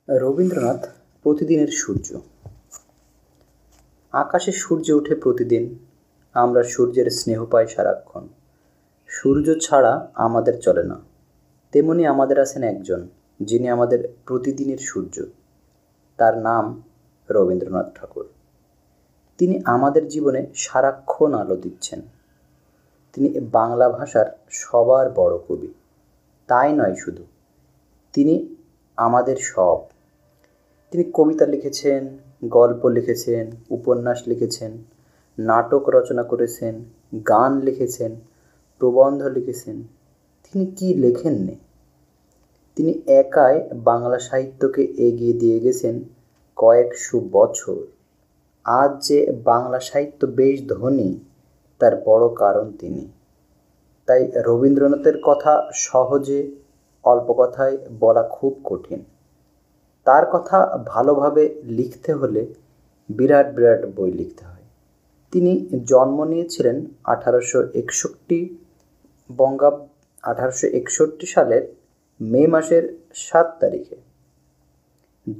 রবীন্দ্রনাথ প্রতিদিনের সূর্য। আকাশে সূর্য ওঠে প্রতিদিন, আমরা সূর্যের স্নেহ পাই সারাক্ষণ। সূর্য ছাড়া আমাদের চলে না, তেমনি আমাদের আছেন একজন, যিনি আমাদের প্রতিদিনের সূর্য। তার নাম রবীন্দ্রনাথ ঠাকুর। তিনি আমাদের জীবনে সারাক্ষণ আলো দিচ্ছেন। তিনি বাংলা ভাষার সবার বড় কবি। তাই নয় শুধু, তিনি আমাদের সব। তিনি কবিতা লিখেছেন, গল্প লিখেছেন, উপন্যাস লিখেছেন, নাটক রচনা করেছেন, গান লিখেছেন, প্রবন্ধ লিখেছেন। তিনি কি লেখেননি? তিনি একাই বাংলা সাহিত্যকে এগিয়ে দিয়ে গেছেন কয়েকশো বছর। আজ যে বাংলা সাহিত্য বেশ ধনী, তার বড় কারণ তিনি। তাই রবীন্দ্রনাথের কথা সহজে অল্প কথায় বলা খুব কঠিন। তার কথা ভালোভাবে লিখতে হলে বিরাট বিরাট বই লিখতে হয়। তিনি জন্ম নিয়েছিলেন 1861 সালের মে মাসের 7 তারিখে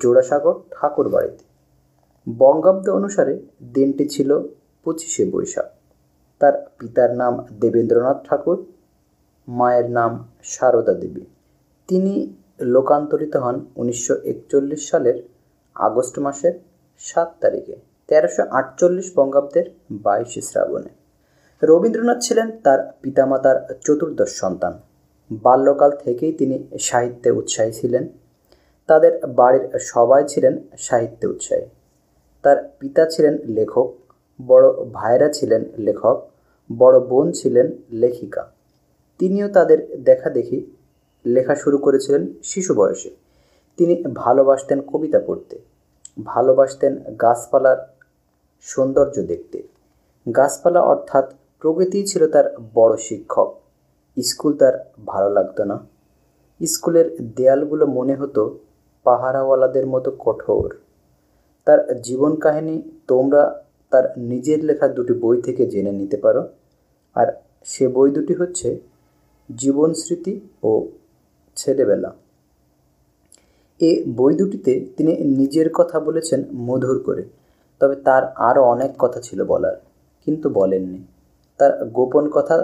জোড়াসাগর ঠাকুর বাড়িতে। বঙ্গাব্দ অনুসারে দিনটি ছিল 25শে বৈশাখ। তার পিতার নাম দেবেন্দ্রনাথ ঠাকুর, মায়ের নাম সারদা দেবী। তিনি লোকান্তরিত হন 1941 সালের আগস্ট মাসের 7 তারিখে 1348 বঙ্গাব্দের 22শে শ্রাবণে। রবীন্দ্রনাথ ছিলেন তার পিতামাতার চতুর্দশ সন্তান। বাল্যকাল থেকেই তিনি সাহিত্যে উৎসাহী ছিলেন। তাদের বাড়ির সবাই ছিলেন সাহিত্যে উৎসাহী। তার পিতা ছিলেন লেখক, বড় ভাইরা ছিলেন লেখক, বড় বোন ছিলেন লেখিকা। তিনিও তাদের দেখাদেখি লেখা শুরু করেছিলেন শিশু বয়সে। তিনি ভালোবাসতেন কবিতা পড়তে, ভালোবাসতেন গাছপালার সৌন্দর্য দেখতে। গাছপালা অর্থাৎ প্রকৃতিই ছিল তার বড় শিক্ষক। স্কুল তার ভালো লাগতো না। স্কুলের দেয়ালগুলো মনে হতো পাহারাওয়ালাদের মতো কঠোর। তার জীবন কাহিনী তোমরা তার নিজের লেখা দুটি বই থেকে জেনে নিতে পারো। আর সে বই দুটি হচ্ছে জীবন স্মৃতি ও ছেলেবেলা। এ বই দুটিতে তিনি নিজের কথা বলেছেন মধুর করে। তবে তার আরও অনেক কথা ছিল বলার, কিন্তু বলেননি। তার গোপন কথা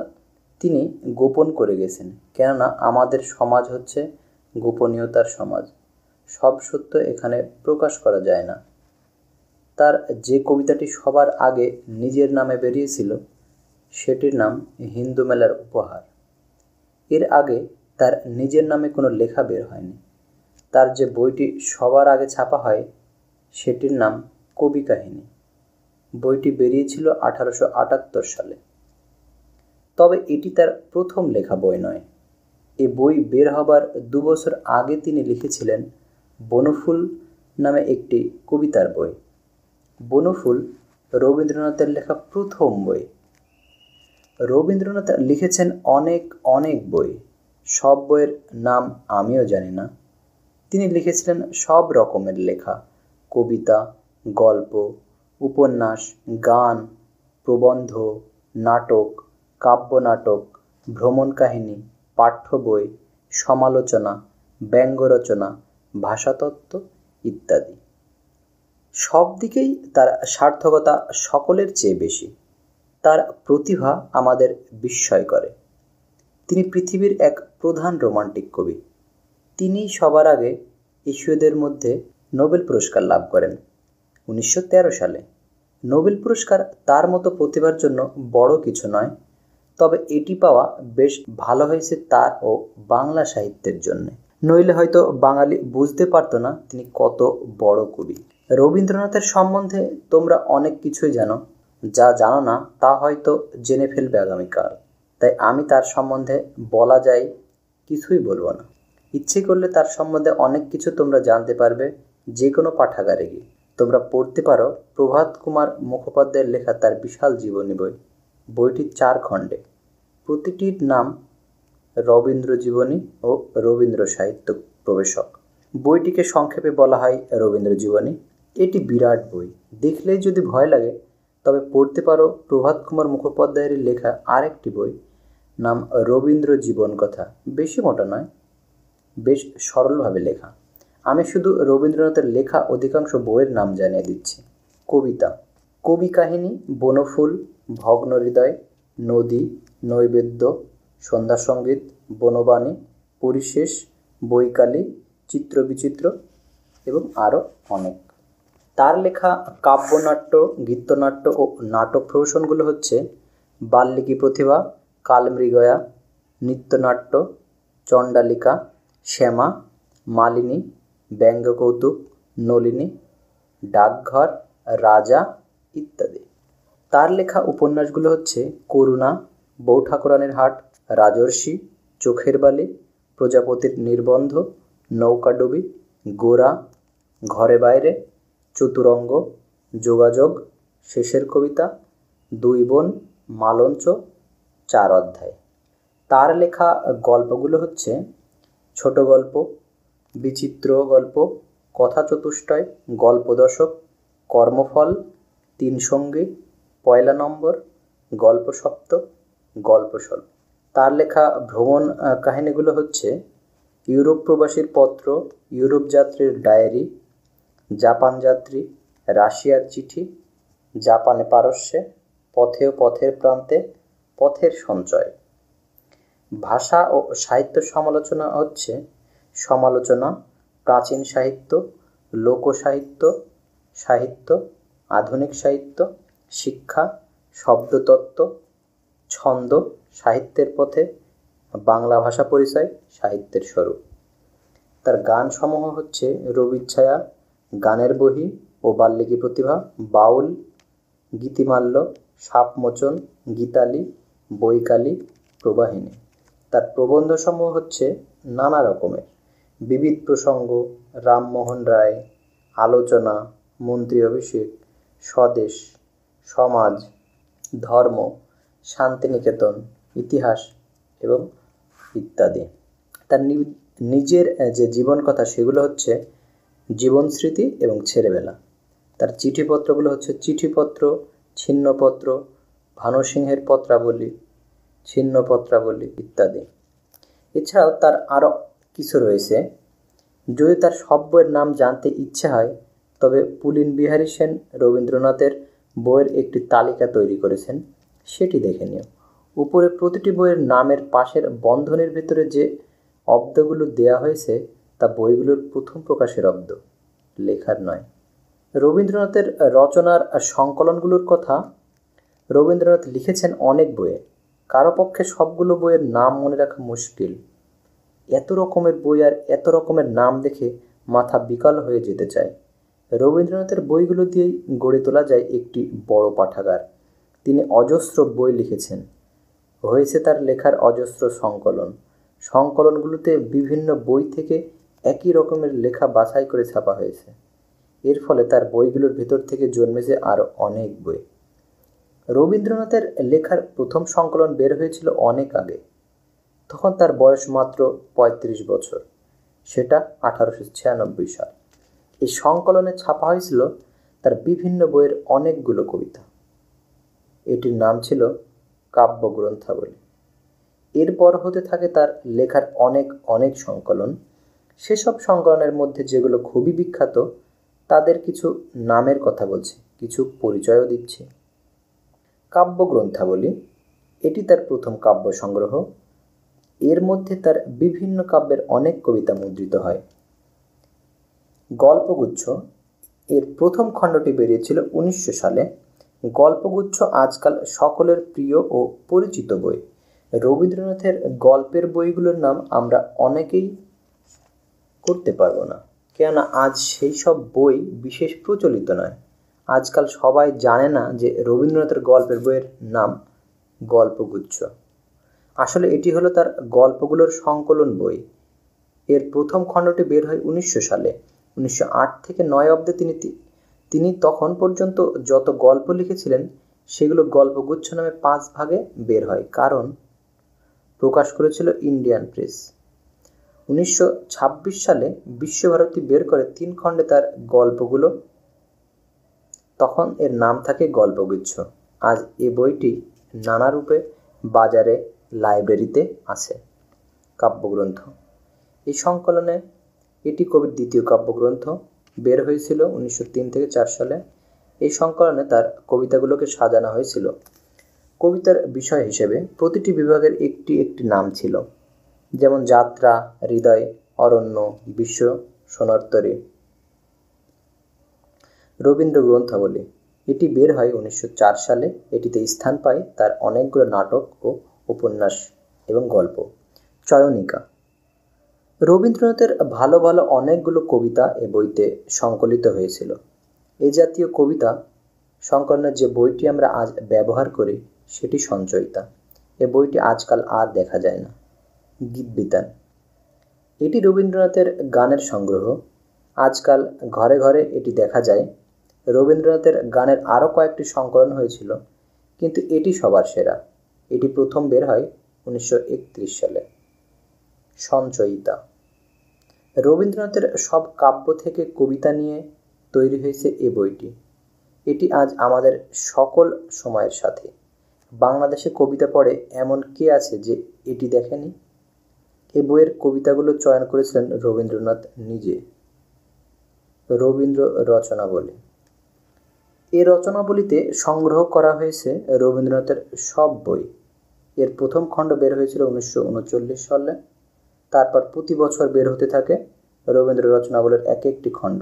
তিনি গোপন করে গেছেন, কেননা আমাদের সমাজ হচ্ছে গোপনীয়তার সমাজ। সব সত্য এখানে প্রকাশ করা যায় না। তার যে কবিতাটি সবার আগে নিজের নামে বেরিয়েছিল, সেটির নাম হিন্দু মেলার উপহার। এর আগে তার নিজের নামে কোনো লেখা বের হয়নি। তার যে বইটি সবার আগে ছাপা হয়, সেটির নাম কবি কাহিনী। বইটি বেরিয়েছিল 1878 সালে। তবে এটি তার প্রথম লেখা বই নয়। এ বই বের হবার 2 বছর আগে তিনি লিখেছিলেন বনফুল নামে একটি কবিতার বই। বনফুল রবীন্দ্রনাথের লেখা প্রথম বই। রবীন্দ্রনাথ লিখেছেন অনেক অনেক বই। সব বইয়ের নাম আমিও জানি না। তিনি লিখেছিলেন সব রকমের লেখা: কবিতা, গল্প, উপন্যাস, গান, প্রবন্ধ, নাটক, কাব্যনাটক, ভ্রমণ কাহিনী, পাঠ্য বই, সমালোচনা, ব্যঙ্গ রচনা, ভাষাতত্ত্ব ইত্যাদি। সব দিকেই তার সার্থকতা সকলের চেয়ে বেশি। তার প্রতিভা আমাদের বিস্ময় করে। তিনি পৃথিবীর এক প্রধান রোমান্টিক কবি। তিনিই সবার আগে এশীয়দের মধ্যে নোবেল পুরস্কার লাভ করেন 1913 সালে। নোবেল পুরস্কার তার মতো প্রতিভার জন্য বড় কিছু নয়, তবে এটি পাওয়া বেশ ভালো হয়েছে তার ও বাংলা সাহিত্যের জন্য। নইলে হয়তো বাঙালি বুঝতে পারতো না তিনি কত বড় কবি। রবীন্দ্রনাথের সম্বন্ধে তোমরা অনেক কিছুই জানো। যা জানো না তা হয়তো জেনে ফেলবে আগামীকাল। তাই আমি তার সম্বন্ধে বলা যায় কিছুই বলবো না। ইচ্ছে করলে তার সম্বন্ধে অনেক কিছু তোমরা জানতে পারবে যে কোনো পাঠাগারে গিয়ে। তোমরা পড়তে পারো প্রভাত কুমার মুখোপাধ্যায়ের লেখা তার বিশাল জীবনী বই। বইটি 4 খণ্ডে। প্রতিটির নাম রবীন্দ্র জীবনী ও রবীন্দ্র সাহিত্য প্রবেশক। বইটিকে সংক্ষেপে বলা হয় রবীন্দ্র জীবনী। এটি বিরাট বই। দেখলেই যদি ভয় লাগে, তবে পড়তে পারো প্রভাত কুমার মুখোপাধ্যায়ের লেখা আরেকটি বই, নাম রবীন্দ্র জীবন কথা। বেশি মোটা নয়, বেশ সরলভাবে লেখা। আমি শুধু রবীন্দ্রনাথের লেখা অধিকাংশ বইয়ের নাম জানিয়ে দিচ্ছি। কবিতা: কবি কাহিনী, বনফুল, ভগ্ন হৃদয়, নদী, নৈবেদ্য, সন্ধ্যাসঙ্গীত, বনবাণী, পরিশেষ, বৈকালী, চিত্রবিচিত্র এবং আরও অনেক। তার লেখা কাব্যনাট্য, গীতনাট্য ও নাটক প্রহসনগুলো হচ্ছে বাল্মীকি প্রতিভা, কালমৃগয়া, নৃত্যনাট্য, চণ্ডালিকা, শ্যামা, মালিনী, ব্যঙ্গকৌতুক, নলিনী, ডাকঘর, রাজা ইত্যাদি। তার লেখা উপন্যাসগুলো হচ্ছে করুণা, বউ ঠাকুরানীর হাট, রাজর্ষি, চোখের বালি, প্রজাপতির নির্বন্ধ, নৌকাডুবি, গোরা, ঘরে বাইরে, চতুরঙ্গ, যোগাযোগ, শেষের কবিতা, দুই বোন, মালঞ্চ, 4 অধ্যায়। তার লেখা গল্পগুলো হচ্ছে ছোট গল্প, বিচিত্র গল্প, কথা চতুষ্টয়, গল্প দশক, কর্মফল, 3 সঙ্গী, পয়লা নম্বর, গল্প সপ্ত, গল্পস্বল্প। তার লেখা ভ্রমণ কাহিনীগুলো হচ্ছে ইউরোপ প্রবাসীর পত্র, ইউরোপ যাত্রীর ডায়েরি, জাপান যাত্রী, রাশিয়ার চিঠি, জাপানে পারস্যে, পথে ও পথের প্রান্তে, পথের সঞ্চয়। ভাষা ও সাহিত্য সমালোচনা হচ্ছে সমালোচনা, প্রাচীন সাহিত্য, লোকসাহিত্য, সাহিত্য, আধুনিক সাহিত্য, শিক্ষা, শব্দতত্ত্ব, ছন্দ, সাহিত্যের পথে, বাংলা ভাষা পরিচয়, সাহিত্যের স্বরূপ। তার গানসমূহ হচ্ছে রবির ছায়া, গানের বহি ও বাল্মীকি প্রতিভা, বাউল, গীতিমাল্য, সাপমোচন, গীতালি, বৈকালী, প্রবাহিনী। তার প্রবন্ধসমূহ হচ্ছে নানা রকমের: বিবিধ প্রসঙ্গ, রামমোহন রায়, আলোচনা, মন্ত্রী অভিষেক, স্বদেশ, সমাজ, ধর্ম, শান্তিনিকেতন, ইতিহাস এবং ইত্যাদি। তার নিজের যে জীবন কথা সেগুলো হচ্ছে জীবন স্মৃতি এবং ছেলেবেলা। তার চিঠিপত্রগুলো হচ্ছে চিঠিপত্র, ছিন্নপত্র, ভানুসিংহের পত্রাবলী, ছিন্নপত্রাবলী ইত্যাদি। এছাড়াও তার আরও কিছু রয়েছে। যদি তার সব বইয়ের নাম জানতে ইচ্ছে হয় তবে পুলিন বিহারী সেন রবীন্দ্রনাথের বইয়ের একটি তালিকা তৈরি করেছেন, সেটি দেখে নিও। উপরে প্রতিটি বইয়ের নামের পাশের বন্ধনীর ভেতরে যে অব্দগুলো দেয়া হয়েছে তা বইগুলোর প্রথম প্রকাশের অব্দ, লেখার নয়। রবীন্দ্রনাথের রচনার সংকলনগুলোর কথা রবীন্দ্রনাথ লিখেছেন অনেক বইয়ে। কারো পক্ষে সবগুলো বইয়ের নাম মনে রাখা মুশকিল। এত রকমের বই আর এত রকমের নাম দেখে মাথা বিকল হয়ে যেতে চায়। রবীন্দ্রনাথের বইগুলো দিয়েই গড়ে তোলা যায় একটি বড় পাঠাগার। তিনি অজস্র বই লিখেছেন, হয়েছে তার লেখার অজস্র সংকলন। সংকলনগুলোতে বিভিন্ন বই থেকে একই রকমের লেখা বাছাই করে ছাপা হয়েছে। এর ফলে তার বইগুলোর ভেতর থেকে জন্মেছে আরও অনেক বই। রবীন্দ্রনাথের লেখার প্রথম সংকলন বের হয়েছিল অনেক আগে, তখন তার বয়স মাত্র 35 বছর, সেটা 1896 সাল। এই সংকলনে ছাপা হয়েছিল তার বিভিন্ন বইয়ের অনেকগুলো কবিতা। এটির নাম ছিল কাব্যগ্রন্থাবলী। এরপর হতে থাকে তার লেখার অনেক অনেক সংকলন। সেসব সংকলনের মধ্যে যেগুলো খুবই বিখ্যাত তাদের কিছু নামের কথা বলছি, কিছু পরিচয়ও দিচ্ছি। কাব্যগ্রন্থাবলী, এটি তার প্রথম কাব্য সংগ্রহ। এর মধ্যে তার বিভিন্ন কাব্যের অনেক কবিতা মুদ্রিত হয়। গল্পগুচ্ছ, এর প্রথম খণ্ডটি বেরিয়েছিল 1900 সালে। গল্পগুচ্ছ আজকাল সকলের প্রিয় ও পরিচিত বই। রবীন্দ্রনাথের গল্পের বইগুলোর নাম আমরা অনেকেই করতে পারবো না, কেননা আজ সেই সব বই বিশেষ প্রচলিত নয়। আজকাল সবাই জানে না যে রবীন্দ্রনাথের গল্পের বইয়ের নাম গল্পগুচ্ছ। আসলে এটি হলো তার গল্পগুলোর সংকলন বই। এর প্রথম খণ্ডটি বের হয় 1900 সালে। 1908 থেকে 9 অব্দে তিনি তখন পর্যন্ত যত গল্প লিখেছিলেন সেগুলো গল্পগুচ্ছ নামে 5 ভাগে বের হয়, কারণ প্রকাশ করেছিল ইন্ডিয়ান প্রেস। 1926 সালে বিশ্বভারতী বের করে 3 খণ্ডে তার গল্পগুলো, তখন এর নাম থাকে গল্পগুচ্ছ। আজ এ বইটি নানা রূপে বাজারে, লাইব্রেরিতে আছে। কাব্যগ্রন্থ, এই সংকলনে এটি কবির দ্বিতীয় কাব্যগ্রন্থ, বের হয়েছিল 1903-4 সালে। এই সংকলনে তার কবিতাগুলোকে সাজানো হয়েছিল। কবিতার বিষয় হিসেবে প্রতিটি বিভাগের একটি একটি নাম ছিল, যেমন যাত্রা, হৃদয়, অরণ্য, বিশ্ব, সোনারতরী। রবীন্দ্র গ্রন্থাবলী, এটি বের হয় 1904 সালে। এটিতে স্থান পায় তার অনেকগুলো নাটক ও উপন্যাস এবং গল্প। চয়নিকা, রবীন্দ্রনাথের ভালো ভালো অনেকগুলো কবিতা এ বইতে সংকলিত হয়েছিল। এ জাতীয় কবিতা সংকলনের যে বইটি আমরা আজ ব্যবহার করি সেটি সঞ্চয়িতা। এ বইটি আজকাল আর দেখা যায় না। গীতবিতান, এটি রবীন্দ্রনাথের গানের সংগ্রহ। আজকাল ঘরে ঘরে এটি দেখা যায়। রবীন্দ্রনাথের গানের আরও কয়েকটি সংকলন হয়েছিল, কিন্তু এটি সবার সেরা। এটি প্রথম বের হয় 1931 সালে। সঞ্চয়িতা, রবীন্দ্রনাথের সব কাব্য থেকে কবিতা নিয়ে তৈরি হয়েছে এ বইটি। এটি আজ আমাদের সকল সময়ের সাথে। বাংলাদেশে কবিতা পড়ে এমন কে আছে যে এটি দেখেনি? এ বইয়ের কবিতাগুলো চয়ন করেছিলেন রবীন্দ্রনাথ নিজে। রবীন্দ্র রচনাবলী, এ রচনাবলীতে সংগ্রহ করা হয়েছে রবীন্দ্রনাথের সব বই। এর প্রথম খণ্ড বের হয়েছিল 1939 সালে। তারপর প্রতি বছর বের হতে থাকে রবীন্দ্র রচনাবলীর এক একটি খণ্ড।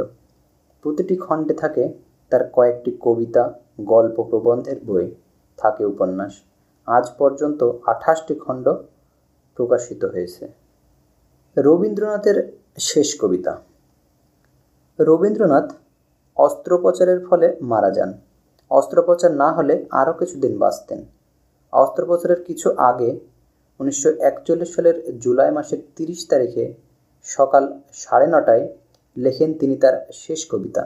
প্রতিটি খণ্ডে থাকে তার কয়েকটি কবিতা, গল্প, প্রবন্ধের বই, থাকে উপন্যাস। আজ পর্যন্ত 28টি খণ্ড প্রকাশিত হয়েছে। রবীন্দ্রনাথের শেষ কবিতা। রবীন্দ্রনাথ অস্ত্রোপচারের ফলে মারা যান। অস্ত্রোপচার না হলে আরও কিছুদিন বাঁচতেন। অস্ত্রোপচারের কিছু আগে 1941 সালের জুলাই মাসের 30 তারিখে সকাল 9:30টায় লেখেন তিনি তার শেষ কবিতা।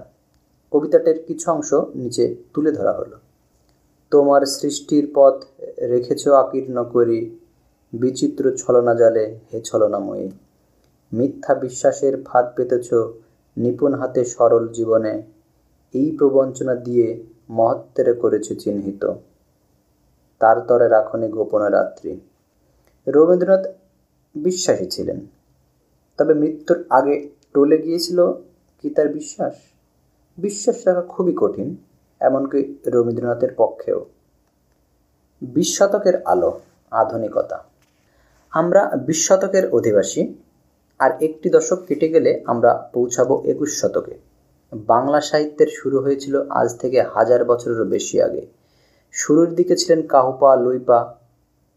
কবিতাটির কিছু অংশ নিচে তুলে ধরা হলো। তোমার সৃষ্টির পথ রেখেছ আকীর্ণ করি, বিচিত্র ছলনা জালে হে ছলনাময়ী। মিথ্যা বিশ্বাসের ফাঁদ পেতেছ নিপুণ হাতে সরল জীবনে, এই প্রবঞ্চনা দিয়ে মহত্বের করেছ চিহ্নিত, তার তরে রাখনি গোপনে রাত্রি। রবীন্দ্রনাথ বিশ্বাসী ছিলেন, তবে মৃত্যুর আগে টলে গিয়েছিল কি তার বিশ্বাস? বিশ্বাস রাখা খুবই কঠিন, এমনকি রবীন্দ্রনাথের পক্ষেও। 20 শতকের আলো, আধুনিকতা। আমরা 20 শতকের অধিবাসী। আর একটি দশক কেটে গেলে আমরা পৌঁছাবো 21 শতকে। বাংলা সাহিত্যের শুরু হয়েছিল আজ থেকে 1000 বছরেরও বেশি আগে। শুরুর দিকে ছিলেন কাহুপা, লুইপা।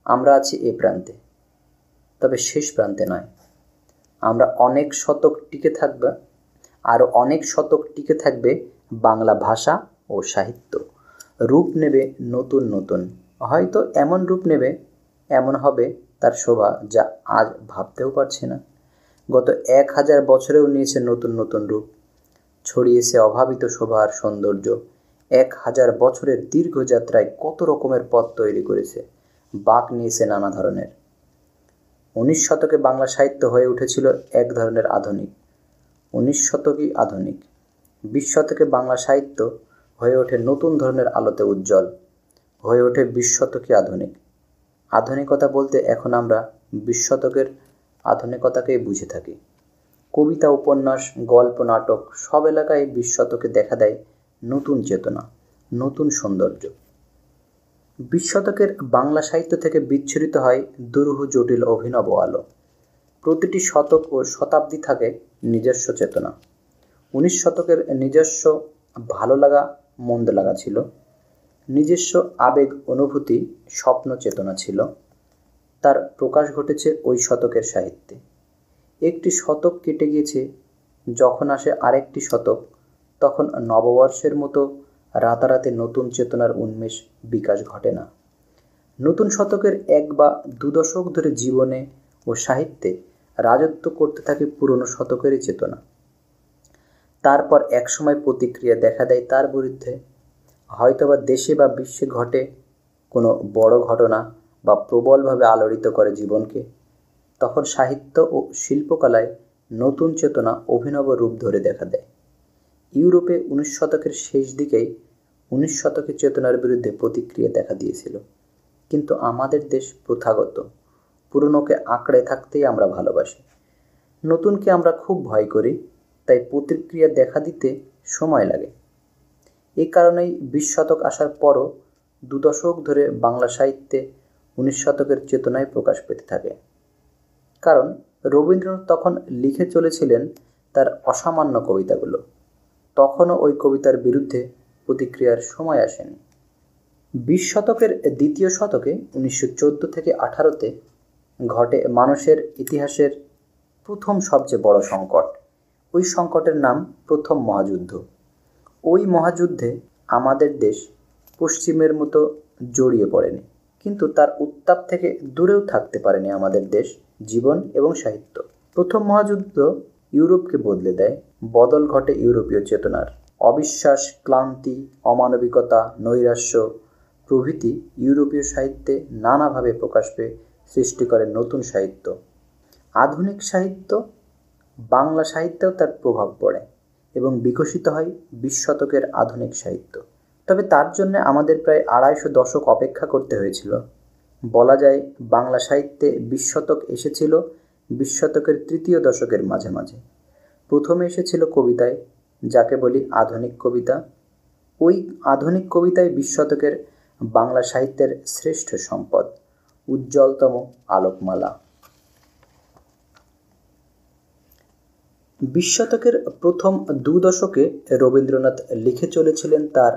আমরা আছি এ প্রান্তে, তবে শেষ প্রান্তে নয়। আমরা অনেক শতক টিকে থাকবে, আরও অনেক শতক টিকে থাকবে বাংলা ভাষা ও সাহিত্য। রূপ নেবে নতুন নতুন, হয়তো এমন রূপ নেবে, এমন হবে তার শোভা যা আজ ভাবতেও পারছি না। গত 1000 বছরেও নিয়েছে নতুন নতুন রূপ, ছড়িয়েছে অভাবিত শোভা আর সৌন্দর্য। 1000 বছরের দীর্ঘ যাত্রায় কত রকমের পথ তৈরি করেছে, বাঁক নিয়েছে নানা ধরনের। 19 শতকে বাংলা সাহিত্য হয়ে উঠেছিল এক ধরনের আধুনিক। 19 শতকই আধুনিক। 20 শতকে বাংলা সাহিত্য হয়ে ওঠে নতুন ধরনের আলোতে উজ্জ্বল, হয়ে ওঠে 20 শতকই আধুনিক। আধুনিকতা বলতে এখন আমরা 20 শতকের আধুনিকতাকেই বুঝে থাকি। কবিতা, উপন্যাস, গল্প, নাটক সব এলাকায় 20 শতকে দেখা দেয় নতুন চেতনা, নতুন সৌন্দর্য। 20 শতকের বাংলা সাহিত্য থেকে বিচ্ছুরিত হয় দুরূহ জটিল অভিনব আলো। প্রতিটি শতক ও শতাব্দী থাকে নিজস্ব চেতনা। 19 শতকের নিজস্ব ভালো লাগা, মন্দ লাগা ছিল, নিজস্ব আবেগ, অনুভূতি, স্বপ্ন, চেতনা ছিল। তার প্রকাশ ঘটেছে ওই শতকের সাহিত্যে। একটি শতক কেটে গিয়েছে, যখন আসে আরেকটি শতক, তখন নববর্ষের মতো রাতারাতি নতুন চেতনার উন্মেষ, বিকাশ ঘটে না। নতুন শতকের 1 বা 2 দশক ধরে জীবনে ও সাহিত্যে রাজত্ব করতে থাকে পুরনো শতকেরই চেতনা। তারপর একসময় প্রতিক্রিয়া দেখা দেয় তার বিরুদ্ধে। হয়তোবা দেশে বা বিশ্বে ঘটে কোনো বড় ঘটনা বা প্রবলভাবে আলোড়িত করে জীবনকে। তখন সাহিত্য ও শিল্পকলায় নতুন চেতনা অভিনব রূপ ধরে দেখা দেয়। ইউরোপে 19 শতকের শেষ দিকেই 19 শতকের চেতনার বিরুদ্ধে প্রতিক্রিয়া দেখা দিয়েছিল। কিন্তু আমাদের দেশ প্রথাগত, পুরনোকে আঁকড়ে থাকতেই আমরা ভালোবাসি। নতুনকে আমরা খুব ভয় করি, তাই প্রতিক্রিয়া দেখা দিতে সময় লাগে। এই কারণেই 20 শতক আসার পরও 2 দশক ধরে বাংলা সাহিত্যে 19 শতকের চেতনায় প্রকাশ পেতে থাকে। কারণ রবীন্দ্রনাথ তখন লিখে চলেছিলেন তার অসামান্য কবিতাগুলো। তখনও ওই কবিতার বিরুদ্ধে প্রতিক্রিয়ার সময় আসেনি। 20 শতকের দ্বিতীয় শতকে 1914 থেকে 18তে ঘটে মানুষের ইতিহাসের প্রথম সবচেয়ে বড় সংকট। ওই সংকটের নাম প্রথম মহাযুদ্ধ। ওই মহাযুদ্ধে আমাদের দেশ পশ্চিমের মতো জড়িয়ে পড়েনি, কিন্তু তার উত্তাপ থেকে দূরেও থাকতে পারেনি আমাদের দেশ, জীবন এবং সাহিত্য। প্রথম মহাযুদ্ধ ইউরোপকে বদলে দেয়। বদল ঘটে ইউরোপীয় চেতনার। অবিশ্বাস, ক্লান্তি, অমানবিকতা, নৈরাশ্য প্রভৃতি ইউরোপীয় সাহিত্যে নানাভাবে প্রকাশ পেয়ে সৃষ্টি করে নতুন সাহিত্য। আধুনিক সাহিত্য, বাংলা সাহিত্যেও তার প্রভাব পড়ে এবং বিকশিত হয় 20 শতকের আধুনিক সাহিত্য। তবে তার জন্য আমাদের প্রায় 250 দশক অপেক্ষা করতে হয়েছিল। বলা যায় বাংলা সাহিত্যে 20 শতক এসেছিল 20 শতকের তৃতীয় দশকের মাঝামাঝি। প্রথমে এসেছিল কবিতায়, যাকে বলি আধুনিক কবিতা। ওই আধুনিক কবিতায় 20 শতকের বাংলা সাহিত্যের শ্রেষ্ঠ সম্পদ, উজ্জ্বলতম আলোকমালা। 20 শতকের প্রথম 2 দশকে রবীন্দ্রনাথ লিখে চলেছিলেন তার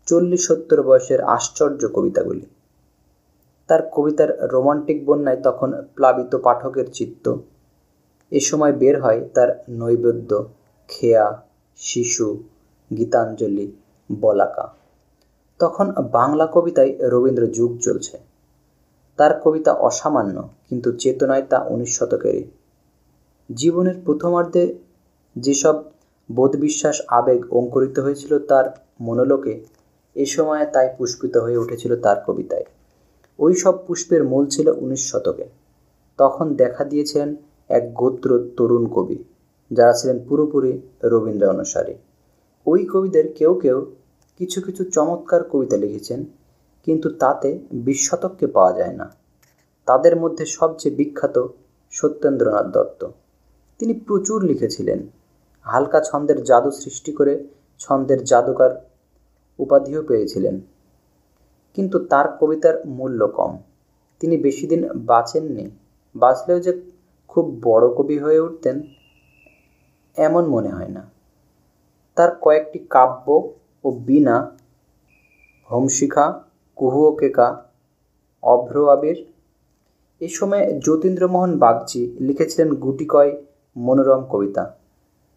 40-70 বয়সের আশ্চর্য কবিতাগুলি। তার কবিতার রোমান্টিক বন্যায় তখন প্লাবিত পাঠকের চিত্ত। এ সময় বের হয় তার নৈবেদ্য, খেয়া, শিশু, গীতাঞ্জলি, বলাকা। তখন বাংলা কবিতায় রবীন্দ্র যুগ চলছে। তার কবিতা অসামান্য, কিন্তু চেতনায় তা 19 শতকেরই। জীবনের প্রথমার্ধে যেসব বোধবিশ্বাস, আবেগ অঙ্কুরিত হয়েছিল তার মনোলোকে, এ সময়ে তাই পুষ্পিত হয়ে উঠেছিল তার কবিতায়। ওই সব পুষ্পের মূল ছিল 19 শতকে। তখন দেখা দিয়েছেন এক গোত্র তরুণ কবি, যারা ছিলেন পুরোপুরি রবীন্দ্র অনুসারী। ওই কবিদের কেউ কেউ কিছু কিছু চমৎকার কবিতা লিখেছেন, কিন্তু তাতে 20 শতককে পাওয়া যায় না। তাদের মধ্যে সবচেয়ে বিখ্যাত সত্যেন্দ্রনাথ দত্ত। তিনি প্রচুর লিখেছিলেন। হালকা ছন্দের জাদু সৃষ্টি করে ছন্দের জাদুকর উপাধিও পেয়েছিলেন, কিন্তু তার কবিতার মূল্য কম। তিনি বেশি দিন বাঁচেননি। বাঁচলেও যে খুব বড় কবি হয়ে উঠতেন এমন মনে হয় না। তার কয়েকটি কাব্য ও বীণা, হোমশিখা, কুহুকেকা, অভ্র আবির। এ সময় যতীন্দ্রমোহন বাগচি লিখেছিলেন গুটিকয় মনোরম কবিতা।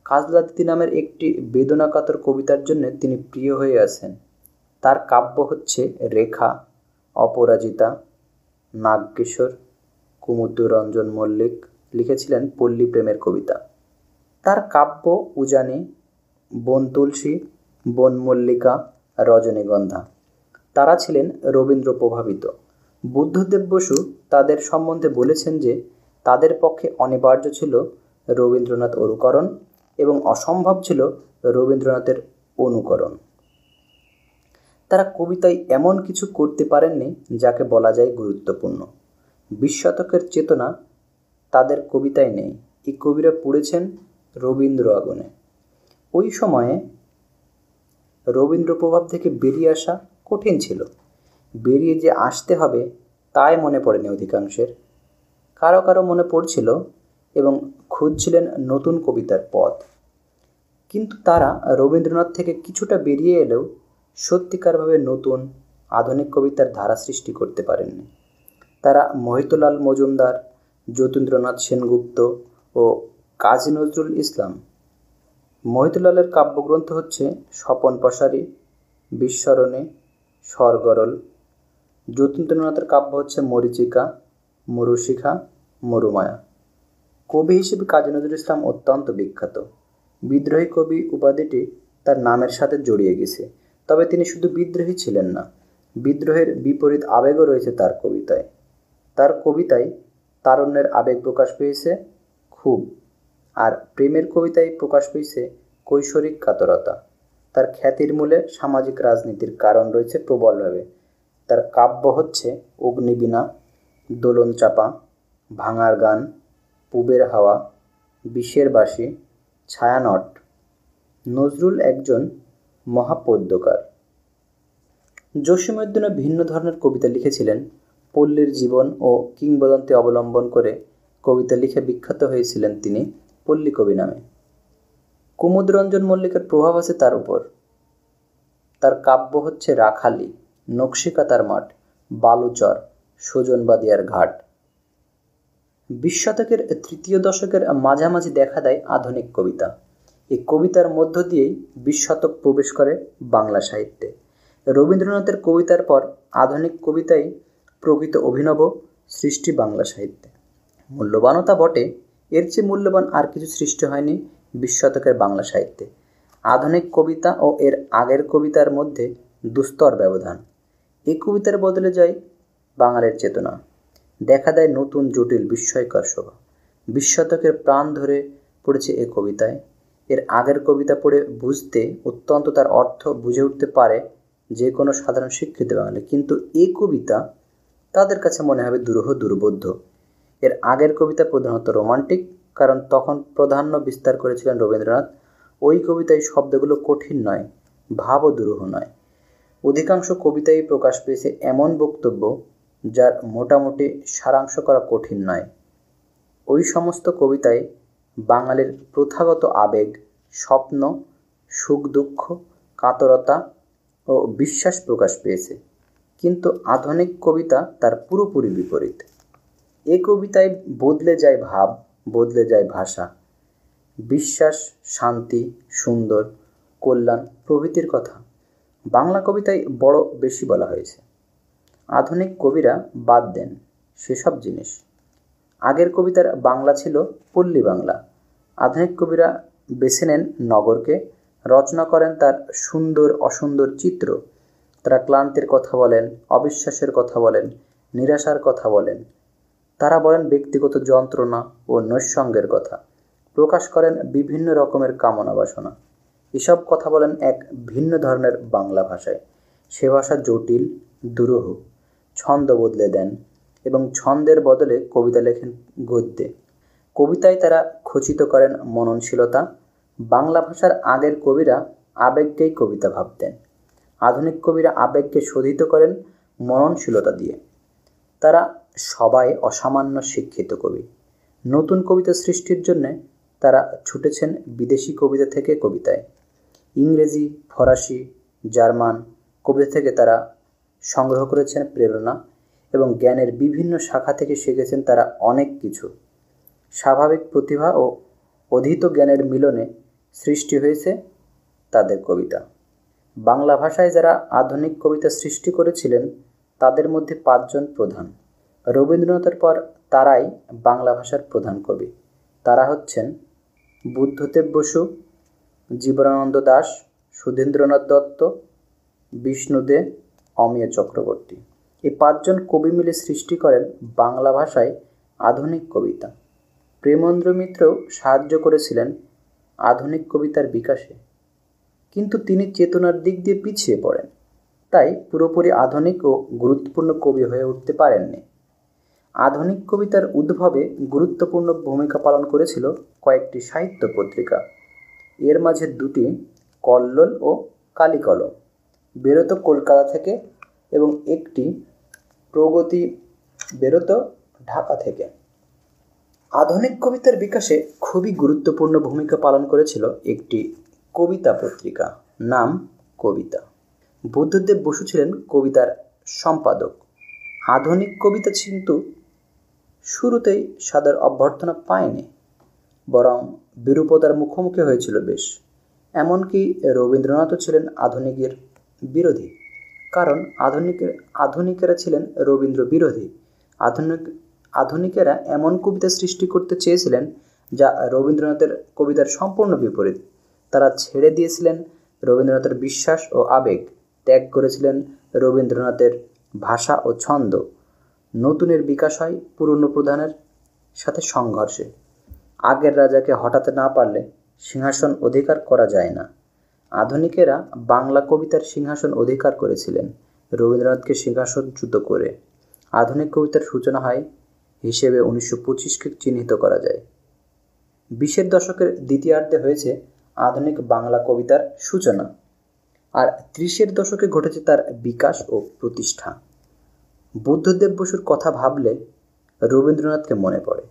কাজলা দিদি নামের একটি বেদনাকাতর কবিতার জন্য তিনি প্রিয় হয়ে আছেন। তার কাব্য হচ্ছে রেখা, অপরাজিতা। নাগকেশর, কুমুদরঞ্জন মল্লিক লিখেছিলেন পল্লী প্রেমের কবিতা। তার কাব্য উজানি, বন তুলসী, বন মল্লিকা, রজনীগন্ধা। তারা ছিলেন রবীন্দ্র প্রভাবিত। বুদ্ধদেব বসু তাদের সম্বন্ধে বলেছেন যে তাদের পক্ষে অনিবার্য ছিল রবীন্দ্রনাথ অনুকরণ এবং অসম্ভব ছিল রবীন্দ্রনাথের অনুকরণ। তারা কবিতায় এমন কিছু করতে পারেননি যাকে বলা যায় গুরুত্বপূর্ণ। 20 শতকের চেতনা তাদের কবিতায় নেই। এই কবিরা পুড়েছেন রবীন্দ্র আগুনে। ওই সময়ে রবীন্দ্র প্রভাব থেকে বেরিয়ে আসা কঠিন ছিল। বেরিয়ে যে আসতে হবে তাই মনে পড়েনি অধিকাংশের। কারো কারো মনে পড়ছিল এবং খুঁজছিলেন নতুন কবিতার পথ। কিন্তু তারা রবীন্দ্রনাথ থেকে কিছুটা বেরিয়ে এলেও সত্যিকারভাবে নতুন আধুনিক কবিতার ধারা সৃষ্টি করতে পারেননি। তারা মহিতলাল মজুমদার, যতীন্দ্রনাথ সেনগুপ্ত ও কাজী নজরুল ইসলাম। মহিতলালের কাব্যগ্রন্থ হচ্ছে স্বপন পসারি, বিস্মরণে, স্বরগরল। যতীন্দ্রনাথের কাব্য হচ্ছে মরীচিকা, মরুশিখা, মরুমায়া। কবি হিসেবে কাজী নজরুল ইসলাম অত্যন্ত বিখ্যাত। বিদ্রোহী কবি উপাধিটি তার নামের সাথে জড়িয়ে গেছে। তবে তিনি শুধু বিদ্রোহী ছিলেন না, বিদ্রোহের বিপরীত আবেগও রয়েছে তার কবিতায়। তার কবিতায় তারুণ্যের আবেগ প্রকাশ পেয়েছে খুব, আর প্রেমের কবিতায় প্রকাশ পেয়েছে কৈশোরিক কাতরতা। তার খ্যাতির মূলে সামাজিক রাজনীতির কারণ রয়েছে প্রবলভাবে। তার কাব্য হচ্ছে অগ্নিবীণা, দোলন চাপা, ভাঙার গান, পুবের হাওয়া, বিষের বাসি, ছায়ানট। নজরুল একজন মহাপদ্যকার। জসীমউদ্দীনও ভিন্ন ধরনের কবিতা লিখেছিলেন। পল্লীর জীবন ও কিংবদন্তি অবলম্বন করে কবিতা লিখে বিখ্যাত হয়েছিলেন তিনি পল্লী কবি নামে। কুমুদরঞ্জন মল্লিকের প্রভাব আছে তার উপর। তার কাব্য হচ্ছে রাখালি, নকশিকাতার মাঠ, বালুচর, সুজনবাদিয়ার ঘাট। 20 শতকের তৃতীয় দশকের মাঝামাঝি দেখা দেয় আধুনিক কবিতা। এই কবিতার মধ্য দিয়েই 20 শতক প্রবেশ করে বাংলা সাহিত্যে। রবীন্দ্রনাথের কবিতার পর আধুনিক কবিতাই প্রকৃত অভিনব সৃষ্টি বাংলা সাহিত্যে। মূল্যবানতা বটে, এর চেয়ে মূল্যবান আর কিছু সৃষ্টি হয়নি 20 শতকের বাংলা সাহিত্যে। আধুনিক কবিতা ও এর আগের কবিতার মধ্যে দুস্তর ব্যবধান। এই কবিতার বদলে যায় বাঙালির চেতনা, দেখা দেয় নতুন জটিল বিস্ময়কর শোভা। 20 শতকের প্রাণ ধরে পড়েছে এ কবিতায়। এর আগের কবিতা পড়ে বুঝতে অত্যন্ত তার অর্থ বুঝে উঠতে পারে যে কোনো সাধারণ শিক্ষিত বাঙালি, কিন্তু এই কবিতা তাদের কাছে মনে হবে দুরূহ, দুর্বোধ্য। এর আগের কবিতা প্রধানত রোমান্টিক, কারণ তখন প্রাধান্য বিস্তার করেছিলেন রবীন্দ্রনাথ। ওই কবিতায় শব্দগুলো কঠিন নয়, ভাবও দুরূহ নয়। অধিকাংশ কবিতায় প্রকাশ পেয়েছে এমন বক্তব্য যার মোটামুটি সারাংশ করা কঠিন নয়। ওই সমস্ত কবিতায় বাঙালির প্রথাগত আবেগ, স্বপ্ন, সুখ দুঃখ, কাতরতা ও বিশ্বাস প্রকাশ পেয়েছে। কিন্তু আধুনিক কবিতা তার পুরোপুরি বিপরীত। এ কবিতায় বদলে যায় ভাব, বদলে যায় ভাষা। বিশ্বাস, শান্তি, সুন্দর, কল্যাণ প্রভৃতির কথা বাংলা কবিতায় বড় বেশি বলা হয়েছে। আধুনিক কবিরা বাদ দেন সেসব জিনিস। আগের কবিতার বাংলা ছিল পল্লী বাংলা। আধুনিক কবিরা বেছে নেন নগরকে, রচনা করেন তার সুন্দর অসুন্দর চিত্র। তারা ক্লান্তির কথা বলেন, অবিশ্বাসের কথা বলেন, নিরাশার কথা বলেন। তারা বলেন ব্যক্তিগত যন্ত্রণা ও নৈঃসঙ্গের কথা, প্রকাশ করেন বিভিন্ন রকমের কামনা বাসনা। এসব কথা বলেন এক ভিন্ন ধরনের বাংলা ভাষায়। সে ভাষা জটিল, দুরূহ। ছন্দ বদলে দেন এবং ছন্দের বদলে কবিতা লেখেন গদ্যে। কবিতায় তারা খচিত করেন মননশীলতা। বাংলা ভাষার আগের কবিরা আবেগকেই কবিতা ভাবতেন। আধুনিক কবিরা আবেগকে শোধিত করেন মননশীলতা দিয়ে। তারা সবাই অসামান্য শিক্ষিত কবি। নতুন কবিতা সৃষ্টির জন্যে তারা ছুটেছেন বিদেশি কবিতা থেকে কবিতায়। ইংরেজি, ফরাসি, জার্মান কবিতা থেকে তারা সংগ্রহ করেছেন প্রেরণা এবং জ্ঞানের বিভিন্ন শাখা থেকে শিখেছেন তারা অনেক কিছু। স্বাভাবিক প্রতিভা ও অধীত জ্ঞানের মিলনে সৃষ্টি হয়েছে তাদের কবিতা। বাংলা ভাষায় যারা আধুনিক কবিতা সৃষ্টি করেছিলেন তাদের মধ্যে 5 জন প্রধান। রবীন্দ্রনাথের পর তারাই বাংলা ভাষার প্রধান কবি। তারা হচ্ছেন বুদ্ধদেব বসু, জীবনানন্দ দাশ, সুধীন্দ্রনাথ দত্ত, বিষ্ণু দে, অমিয় চক্রবর্তী। এই 5 জন কবি মিলে সৃষ্টি করেন বাংলা ভাষায় আধুনিক কবিতা। প্রেমেন্দ্র মিত্রও সাহায্য করেছিলেন আধুনিক কবিতার বিকাশে, কিন্তু তিনি চেতনার দিক দিয়ে পিছিয়ে পড়েন, তাই পুরোপুরি আধুনিক ও গুরুত্বপূর্ণ কবি হয়ে উঠতে পারেননি। আধুনিক কবিতার উদ্ভবে গুরুত্বপূর্ণ ভূমিকা পালন করেছিল কয়েকটি সাহিত্য পত্রিকা। এর মাঝে 2টি কল্লোল ও কালিকলম বেরোত কলকাতা থেকে এবং একটি প্রগতি বেরোত ঢাকা থেকে। আধুনিক কবিতার বিকাশে খুবই গুরুত্বপূর্ণ ভূমিকা পালন করেছিল একটি কবিতা পত্রিকা, নাম কবিতা। বুদ্ধদেব বসু ছিলেন কবিতার সম্পাদক। আধুনিক কবিতা কিন্তু শুরুতেই সাদর অভ্যর্থনা পায়নি, বরং বিরূপতার মুখোমুখি হয়েছিল বেশ। এমনকি রবীন্দ্রনাথও ছিলেন আধুনিকের বিরোধী, কারণ আধুনিকেরা ছিলেন রবীন্দ্র বিরোধী। আধুনিকেরা এমন কবিতা সৃষ্টি করতে চেয়েছিলেন যা রবীন্দ্রনাথের কবিতার সম্পূর্ণ বিপরীত। তারা ছেড়ে দিয়েছিলেন রবীন্দ্রনাথের বিশ্বাস ও আবেগ, ত্যাগ করেছিলেন রবীন্দ্রনাথের ভাষা ও ছন্দ। নতুনের বিকাশ হয় পুরনো প্রধানের সাথে সংঘর্ষে। আগের রাজাকে হটাতে না পারলে সিংহাসন অধিকার করা যায় না। আধুনিকেরা বাংলা কবিতার সিংহাসন অধিকার করেছিলেন রবীন্দ্রনাথকে সিংহাসনচ্যুত করে। আধুনিক কবিতার সূচনা হয় হিসেবে 1925কে চিহ্নিত করা যায়। 20-এর দশকের দ্বিতীয়ার্ধে হয়েছে আধুনিক বাংলা কবিতার সূচনা, আর 30-এর দশকে ঘটেছে তার বিকাশ ও প্রতিষ্ঠা। বুদ্ধদেব বসুর কথা ভাবলে রবীন্দ্রনাথকে মনে পড়ে।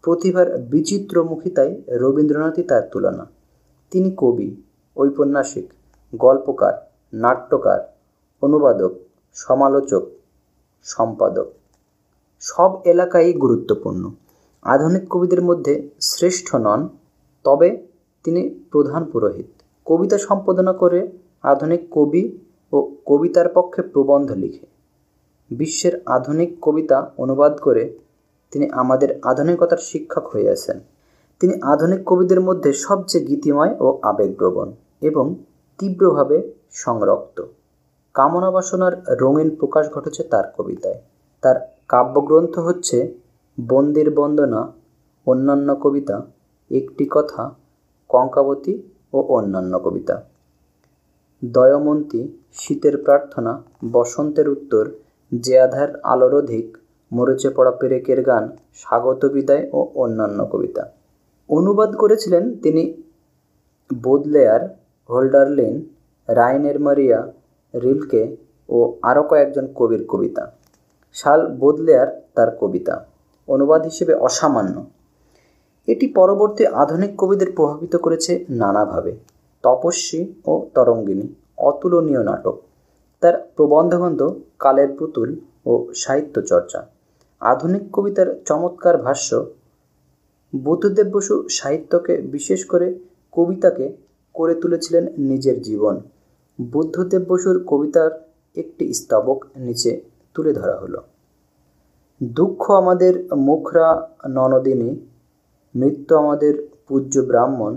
প্রতিভার বিচিত্রমুখিতায় রবীন্দ্রনাথই তার তুলনা। তিনি কবি, ঔপন্যাসিক, গল্পকার, নাট্যকার, অনুবাদক, সমালোচক, সম্পাদক, সব এলাকায় গুরুত্বপূর্ণ। আধুনিক কবিদের মধ্যে শ্রেষ্ঠ নন, তবে তিনি প্রধান পুরোহিত। কবিতা সম্পাদনা করে আধুনিক কবি ও কবিতার পক্ষে প্রবন্ধ লিখে বিশ্বের আধুনিক কবিতা অনুবাদ করে তিনি আমাদের আধুনিকতার শিক্ষক হইয়াছেন। তিনি আধুনিক কবিদের মধ্যে সবচেয়ে গীতিময় ও আবেগপ্রবণ এবং তীব্রভাবে সংরক্ত। কামনা বাসনার রঙিন প্রকাশ ঘটেছে তার কবিতায়। তার কাব্যগ্রন্থ হচ্ছে বন্দির বন্দনা, অন্যান্য কবিতা, একটি কথা, কঙ্কাবতী ও অন্যান্য কবিতা। দয়মন্তী, শীতের প্রার্থনা, বসন্তের উত্তর, যে আধার আলোর অধিক, মরচে পড়া পেরেকের গান, স্বাগত বিদায় ও অন্যান্য কবিতা। অনুবাদ করেছিলেন তিনি বোদলেয়ার, হোল্ডারলিন, রাইনের মারিয়া রিলকে ও আরও কয়েকজন কবির কবিতা। শাল বোদলেয়ার তার কবিতা অনুবাদ হিসেবে অসামান্য। এটি পরবর্তী আধুনিক কবিদের প্রভাবিত করেছে নানাভাবে। তপস্বী ও তরঙ্গিনী অতুলনীয় নাটক, তার প্রবন্ধগ্রন্থ কালের পুতুল ও সাহিত্য চর্চা, আধুনিক কবিতার চমৎকার ভাষ্য। বুদ্ধদেব বসু সাহিত্যকে, বিশেষ করে কবিতাকে করে তুলেছিলেন নিজের জীবন। বুদ্ধদেব বসুর কবিতার একটি স্তবক নিচে তুলে ধরা হলো। দুঃখ আমাদের মুখরা ননদিনী, মৃত্যু আমাদের পূজ্য ব্রাহ্মণ,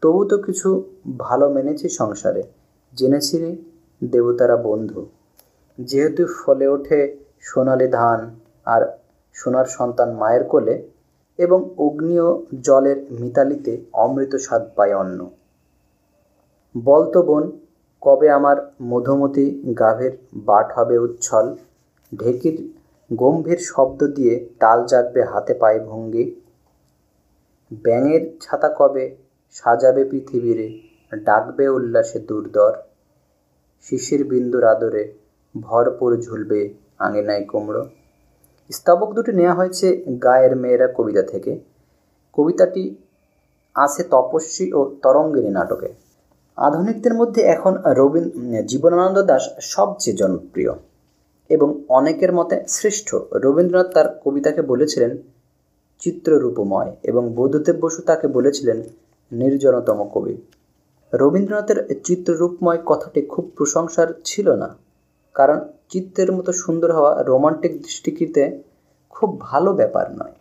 তবু তো কিছু ভালো মেনেছি সংসারে, জেনেছি দেবতারা বন্ধু। যেহেতু ফলে ওঠে সোনালি ধান আর সোনার সন্তান মায়ের কোলে, এবং অগ্নি ও জলের মিতালিতে অমৃত স্বাদ পায় অন্ন। বলতো বোন, কবে আমার মধুমতি গাভীর বাট হবে উচ্ছল, ঢেকির গম্ভীর শব্দ দিয়ে তাল জাগবে হাতে পায়ে ভঙ্গি। ব্যাঙের ছাতা কবে সাজাবে পৃথিবীরে, ডাকবে উল্লাসে দুর্দর, শিশির বিন্দুর আদরে ভরপুর ঝুলবে আঙিনায় কুমড়ো। স্তবক দুটি নেওয়া হয়েছে গায়ের মেয়েরা কবিতা থেকে। কবিতাটি আছে তপস্বী ও তরঙ্গিনী নাটকে। আধুনিকদের মধ্যে এখন জীবনানন্দ দাশ সবচেয়ে জনপ্রিয় এবং অনেকের মতে শ্রেষ্ঠ। রবীন্দ্রনাথ তার কবিতাকে বলেছিলেন চিত্ররূপময় এবং বুদ্ধদেব বসু তাকে বলেছিলেন নির্জনতম কবি। রবীন্দ্রনাথের চিত্ররূপময় কথাটি খুব প্রশংসার ছিল না, কারণ চিত্রের মতো সুন্দর হওয়া রোমান্টিক দৃষ্টিকৃতে খুব ভালো ব্যাপার নয়।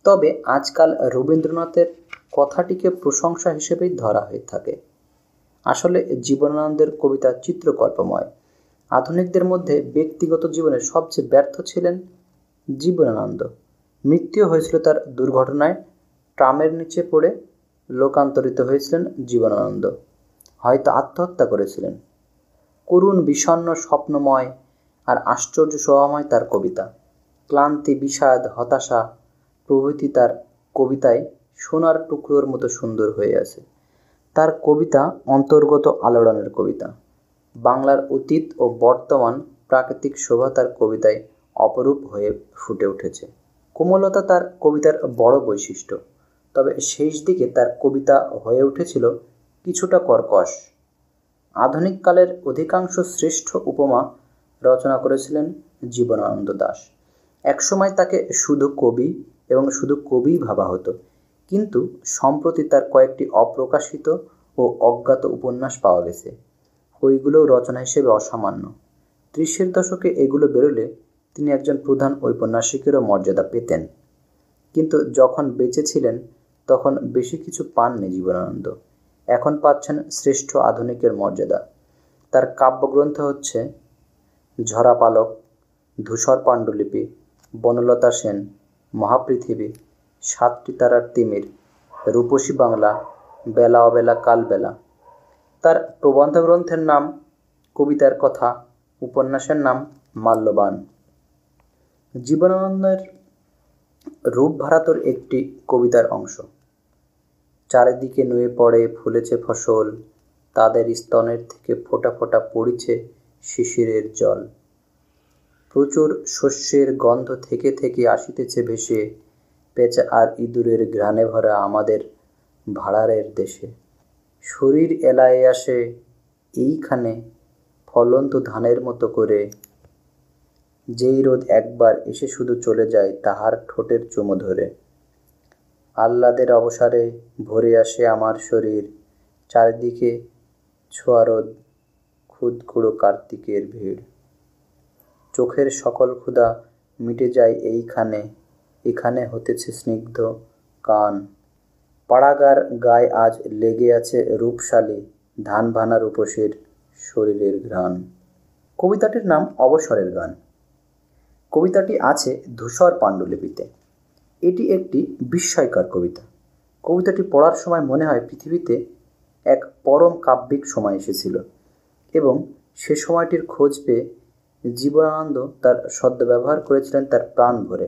তবে আজকাল রবীন্দ্রনাথের কথাটিকে প্রশংসা হিসেবেই ধরা হয়ে থাকে। আসলে জীবনানন্দের কবিতা চিত্রকল্পময়। আধুনিকদের মধ্যে ব্যক্তিগত জীবনে সবচেয়ে ব্যর্থ ছিলেন জীবনানন্দ। মৃত্যু হয়েছিল তার দুর্ঘটনায়। ট্রামের নিচে পড়ে লোকান্তরিত হয়েছিলেন জীবনানন্দ। হয়তো আত্মহত্যা করেছিলেন। করুণ, বিষণ্ণ, স্বপ্নময় আর আশ্চর্য স্বভাবময় তার কবিতা। ক্লান্তি, বিষাদ, হতাশা প্রভৃতি তার কবিতায় সোনার টুকরোর মতো সুন্দর হয়ে আছে। তার কবিতা অন্তর্গত আলোড়নের কবিতা। বাংলার অতীত ও বর্তমান প্রাকৃতিক শোভা তার কবিতায় অপরূপ হয়ে ফুটে উঠেছে। কোমলতা তার কবিতার বড় বৈশিষ্ট্য, তবে শেষ দিকে তার কবিতা হয়ে উঠেছিল কিছুটা কর্কশ। আধুনিক কালের অধিকাংশ শ্রেষ্ঠ উপমা রচনা করেছিলেন জীবনানন্দ দাশ। একসময় তাকে শুধু কবি এবং শুধু কবিই ভাবা হতো, কিন্তু সম্প্রতি তার কয়েকটি অপ্রকাশিত ও অজ্ঞাত উপন্যাস পাওয়া গেছে। ওইগুলোও রচনা হিসেবে অসামান্য। 30-এর দশকে এগুলো বেরোলে তিনি একজন প্রধান ঔপন্যাসিকেরও মর্যাদা পেতেন, কিন্তু যখন বেঁচে ছিলেন তখন বেশি কিছু পাননি জীবনানন্দ। এখন পাচ্ছেন শ্রেষ্ঠ আধুনিকের মর্যাদা। তার কাব্যগ্রন্থ হচ্ছে ঝরা পালক, ধূসর পাণ্ডুলিপি, বনলতা সেন, মহাপৃথিবী, সাতটি তারার তিমির, রূপসী বাংলা, বেলা অবেলা কালবেলা। তার প্রবন্ধ গ্রন্থের নাম কবিতার কথা, উপন্যাসের নাম মাল্যবান। জীবনানন্দের রূপভারাতর একটি কবিতার অংশ। চারিদিকে নুয়ে পড়ে ফুলেছে ফসল, তাদের স্তনের থেকে ফোঁটা ফোঁটা পড়িছে শিশিরের জল। প্রচুর শস্যের গন্ধ থেকে থেকে আসিতেছে ভেসে, পেঁচা আর ইঁদুরের ঘ্রাণে ভরা আমাদের ভাড়ারের দেশে। শরীর এলায়ে আসে এইখানে ফলন্ত ধানের মতো করে, যেই রোদ একবার এসে শুধু চলে যায় তাহার ঠোঁটের চুমো ধরে। আহ্লাদের অবসারে ভরে আসে আমার শরীর, চারিদিকে ছোঁয়া রোদ, ক্ষুদকুড়ো কার্তিকের ভিড়। চোখের সকল ক্ষুধা মিটে যায় এইখানে, এখানে হতেছে স্নিগ্ধ কান। পাড়াগার গায়ে আজ লেগে আছে রূপশালী ধান ভানা রূপসীর শরীরের ঘ্রাণ। কবিতাটির নাম অবসরের গান। কবিতাটি আছে ধূসর পাণ্ডুলিপিতে। এটি একটি বিস্ময়কর কবিতা। কবিতাটি পড়ার সময় মনে হয় পৃথিবীতে এক পরম কাব্যিক সময় এসেছিল এবং সে সময়টির খোঁজ পেয়ে জীবনানন্দ তার সদ্ব্যবহার করেছিলেন তার প্রাণ ভরে।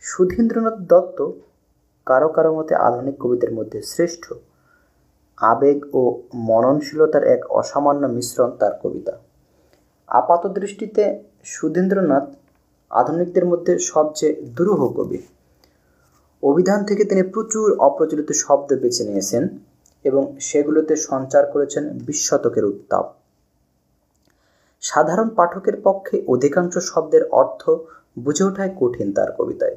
সুধীন্দ্রনাথ দত্ত কারো কারো মতে আধুনিক কবিদের মধ্যে শ্রেষ্ঠ। আবেগ ও মননশীলতার এক অসামান্য মিশ্রণ তার কবিতা। আপাত দৃষ্টিতে সুধীন্দ্রনাথ আধুনিকদের মধ্যে সবচেয়ে দুরূহ কবি। অভিধান থেকে তিনি প্রচুর অপ্রচলিত শব্দ বেছে নিয়েছেন এবং সেগুলোতে সঞ্চার করেছেন 20 শতকের উত্তাপ। সাধারণ পাঠকের পক্ষে অধিকাংশ শব্দের অর্থ বুঝে ওঠাই কঠিন তার কবিতায়,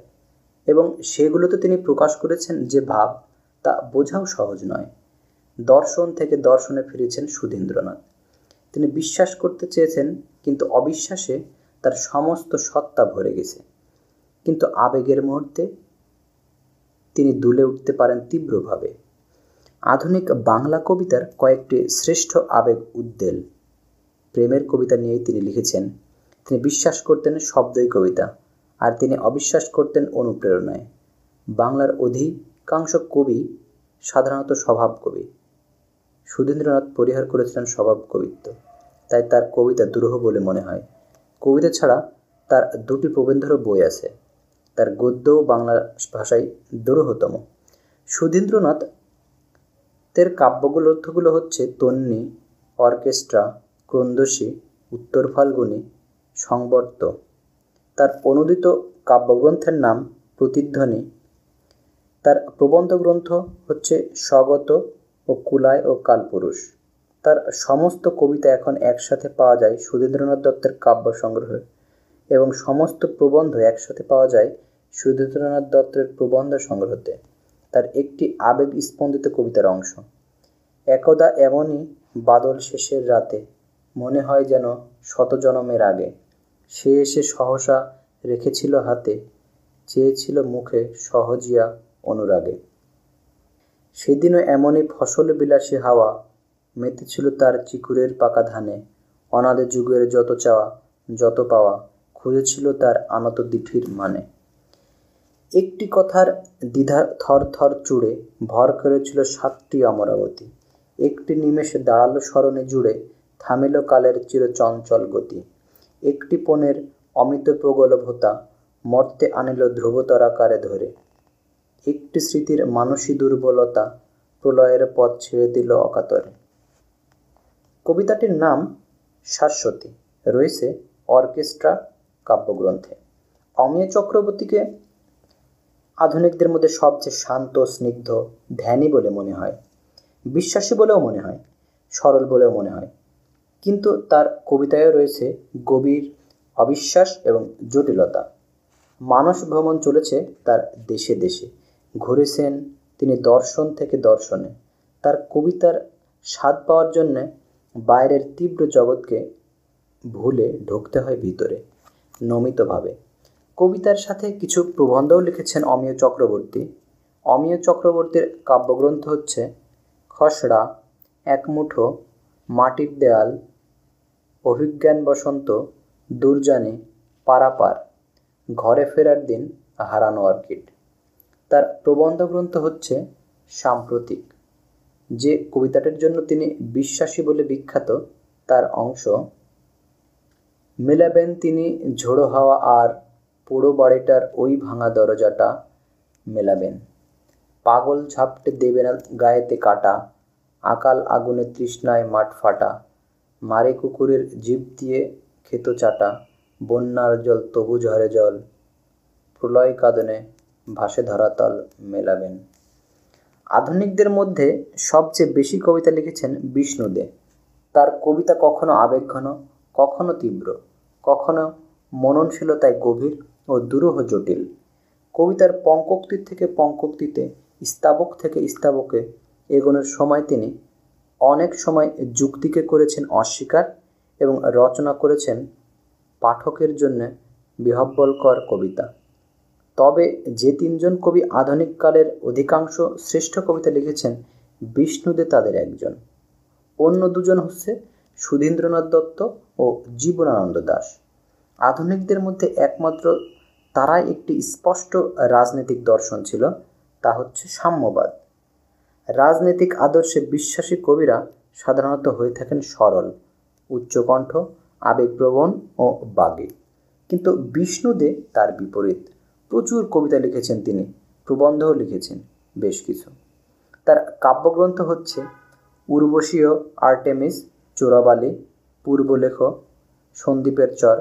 এবং সেগুলোতে তিনি প্রকাশ করেছেন যে ভাব তা বোঝাও সহজ নয়। দর্শন থেকে দর্শনে ফিরেছেন সুধীন্দ্রনাথ। তিনি বিশ্বাস করতে চেয়েছেন, কিন্তু অবিশ্বাসে তার সমস্ত সত্তা ভরে গেছে। কিন্তু আবেগের মুহূর্তে তিনি দুলে উঠতে পারেন তীব্রভাবে। আধুনিক বাংলা কবিতার কয়েকটি শ্রেষ্ঠ আবেগ উদ্বেল প্রেমের কবিতা নিয়েই তিনি লিখেছেন। তিনি বিশ্বাস করতেন শব্দই কবিতা, আর তিনি অবিশ্বাস করতেন অনুপ্রেরণায়। বাংলার অধিকাংশ কবি সাধারণত স্বভাব কবি। সুধীন্দ্রনাথ পরিহার করেছিলেন স্বভাব কবিত্ব, তাই তার কবিতা দুরূহ বলে মনে হয়। কবিতা ছাড়া তার 2টি প্রবন্ধেরও বই আছে। তার গদ্যও বাংলা ভাষায় দুরূহতম। সুধীন্দ্রনাথের কাব্যগ্রন্থগুলো হচ্ছে তন্বী, অর্কেস্ট্রা, ক্রন্দশী, উত্তর ফাল্গুনী, সংবর্ত। তার অনুদিত কাব্যগ্রন্থের নাম প্রতিধ্বনি। তার প্রবন্ধ গ্রন্থ হচ্ছে স্বগত ও কুলায় ও কালপুরুষ। তার সমস্ত কবিতা এখন একসাথে পাওয়া যায় সুধীন্দ্রনাথ দত্তের কাব্য সংগ্রহে, এবং সমস্ত প্রবন্ধ একসাথে পাওয়া যায় সুধীন্দ্রনাথ দত্তের প্রবন্ধ সংগ্রহতে। তার একটি আবেগ স্পন্দিত কবিতার অংশ। একদা এমনই বাদল শেষের রাতে, মনে হয় যেন 100 জনমের আগে, সে এসে সহসা রেখেছিল হাতে, চেয়েছিল মুখে সহজিয়া অনুরাগে। সেদিনও এমনই ফসল বিলাসী হাওয়া, মেতেছিল তার চিকুরের পাকা ধানে। অনাদি যুগের যত চাওয়া যত পাওয়া, খুঁজেছিল তার আনত দিঠির মানে। একটি কথার দ্বিধা থর থর চুড়ে ভর করেছিল 7টি অমরাবতী। একটি নিমেষে দাঁড়ালো স্মরণে জুড়ে, থামিল কালের চিরচঞ্চল গতি। একটি পণের অমিত প্রগলভতা, মর্তে আনিল ধ্রুবতারাকারে ধরে। একটি স্মৃতির মানসী দুর্বলতা, প্রলয়ের পথ ছেড়ে দিল অকাতরে। কবিতাটির নাম শাশ্বতী রয়েছে অর্কেস্ট্রা কাব্যগ্রন্থে। অমিয় চক্রবর্তীকে আধুনিকদের মধ্যে সবচেয়ে শান্ত, স্নিগ্ধ, ধ্যানী বলে মনে হয়, বিশ্বাসী বলেও মনে হয়, সরল বলেও মনে হয়। কিন্তু তার কবিতায়ও রয়েছে গভীর অবিশ্বাস এবং জটিলতা। মানস ভ্রমণ চলেছে তার দেশে দেশে, ঘুরেছেন তিনি দর্শন থেকে দর্শনে। তার কবিতার স্বাদ পাওয়ার জন্যে বাইরের তীব্র জগৎকে ভুলে ঢুকতে হয় ভিতরে নমিতভাবে। কবিতার সাথে কিছু প্রবন্ধও লিখেছেন অমিয় চক্রবর্তী। অমিয় চক্রবর্তীর কাব্যগ্রন্থ হচ্ছে খসড়া, একমুঠো, মাটির দেয়াল, অভিজ্ঞান বসন্ত, দুর্জানি, পারাপার, ঘরে ফেরার দিন, হারানো অর্কিড। তার প্রবন্ধ গ্রন্থ হচ্ছে সাম্প্রতিক, যে কবিতাটির জন্য তিনি বিশ্বাসী বলে বিখ্যাত। তার অংশ, মেলাবেন তিনি ঝোড়ো হাওয়া আর পোড়ো বাড়িটার ওই ভাঙা দরজাটা মেলাবেন। পাগল ঝাপটে দেবে না গায়েতে কাটা, আকাল আগুনে তৃষ্ণায় মাঠ ফাটা, মারে কুকুরের জিভ দিয়ে খেত চাটা, বন্যার জল তবু ঝরে জল, প্রলয় কাঁদনে ভাসে ধরাতল মেলাবেন। আধুনিকদের মধ্যে সবচেয়ে বেশি কবিতা লিখেছেন বিষ্ণু দে। তার কবিতা কখনো আবেগঘন, কখনো তীব্র, কখনো মননশীলতায় গভীর ও দুরূহ জটিল। কবিতার পঙ্কোক্তির থেকে পঙ্কোক্তিতে, স্তাবক থেকে স্তাবকে এগোনোর সময় তিনি অনেক সময় যুক্তিকে করেছেন অস্বীকার এবং রচনা করেছেন পাঠকের জন্য বিহ্বলকর কবিতা। তবে যে তিনজন কবি আধুনিক কালের অধিকাংশ শ্রেষ্ঠ কবিতা লিখেছেন, বিষ্ণু দে তাদের একজন। অন্য দুজন হচ্ছে সুধীন্দ্রনাথ দত্ত ও জীবনানন্দ দাশ। আধুনিকদের মধ্যে একমাত্র তারাই একটি স্পষ্ট রাজনৈতিক দর্শন ছিল, তা হচ্ছে সাম্যবাদ। রাজনৈতিক আদর্শে বিশ্বাসী কবিরা সাধারণত হয়ে থাকেন সরল, উচ্চকণ্ঠ, আবেগপ্রবণ ও বাগী। কিন্তু বিষ্ণু দে তার বিপরীত। প্রচুর কবিতা লিখেছেন তিনি, প্রবন্ধও লিখেছেন বেশ কিছু। তার কাব্যগ্রন্থ হচ্ছে উর্বশীয় আর্টেমিস, চোরাবালি, পূর্বলেখ, সন্দীপের চর,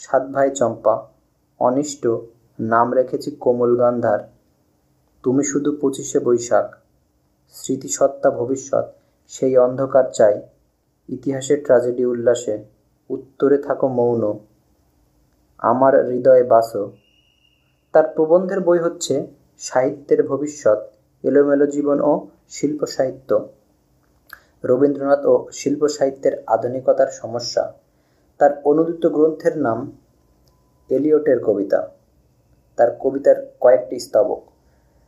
সাত ভাই চম্পা, অনিষ্ট, নাম রেখেছি কোমল গান্ধার, তুমি শুধু 25শে বৈশাখ, স্মৃতিসত্তা ভবিষ্যৎ, সেই অন্ধকার চাই, ইতিহাসের ট্র্যাজেডি উল্লাসে, উত্তরে থাকো মৌন, আমার হৃদয়ে বাসো। তার প্রবন্ধের বই হচ্ছে সাহিত্যের ভবিষ্যৎ, এলোমেলো জীবন ও শিল্প সাহিত্য, রবীন্দ্রনাথ ও শিল্প সাহিত্যের আধুনিকতার সমস্যা। তার অনুদিত গ্রন্থের নাম এলিয়টের কবিতা। তার কবিতার কয়েকটি স্তবক: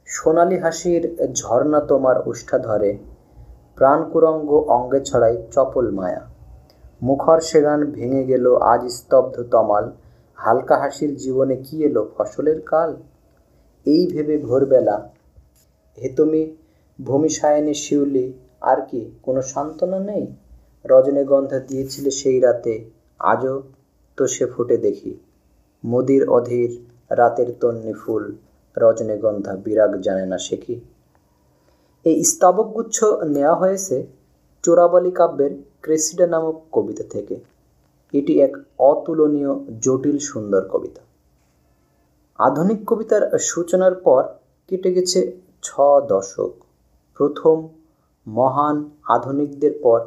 সোনালি হাসির ঝর্ণা তোমার উষ্ঠা ধরে, প্রাণ কুরঙ্গ অঙ্গে ছড়াই চপল মায়া, মুখর সে গান ভেঙে গেল আজ স্তব্ধ তমাল, হালকা হাসির জীবনে কি এলো ফসলের কাল, এই ভেবে ভোরবেলা, হে তুমি ভূমিসায়নী শিউলি, আর কি কোনো সান্ত্বনা নেই, রজনীগন্ধা দিয়েছিলে সেই রাতে, আজও তো সে ফুটে দেখি, মোদির অধীর রাতের তন্নি ফুল, রজনীগন্ধা বিরাগ জানে না সে কি। এই স্তবকগুচ্ছ নেওয়া হয়েছে চোরাবালি কাব্যের ক্রেসিডা নামক কবিতা থেকে। এটি এক অতুলনীয় জটিল সুন্দর কবিতা। আধুনিক কবিতার সূচনার পর কেটে গেছে 6 দশক। প্রথম মহান আধুনিকদের পর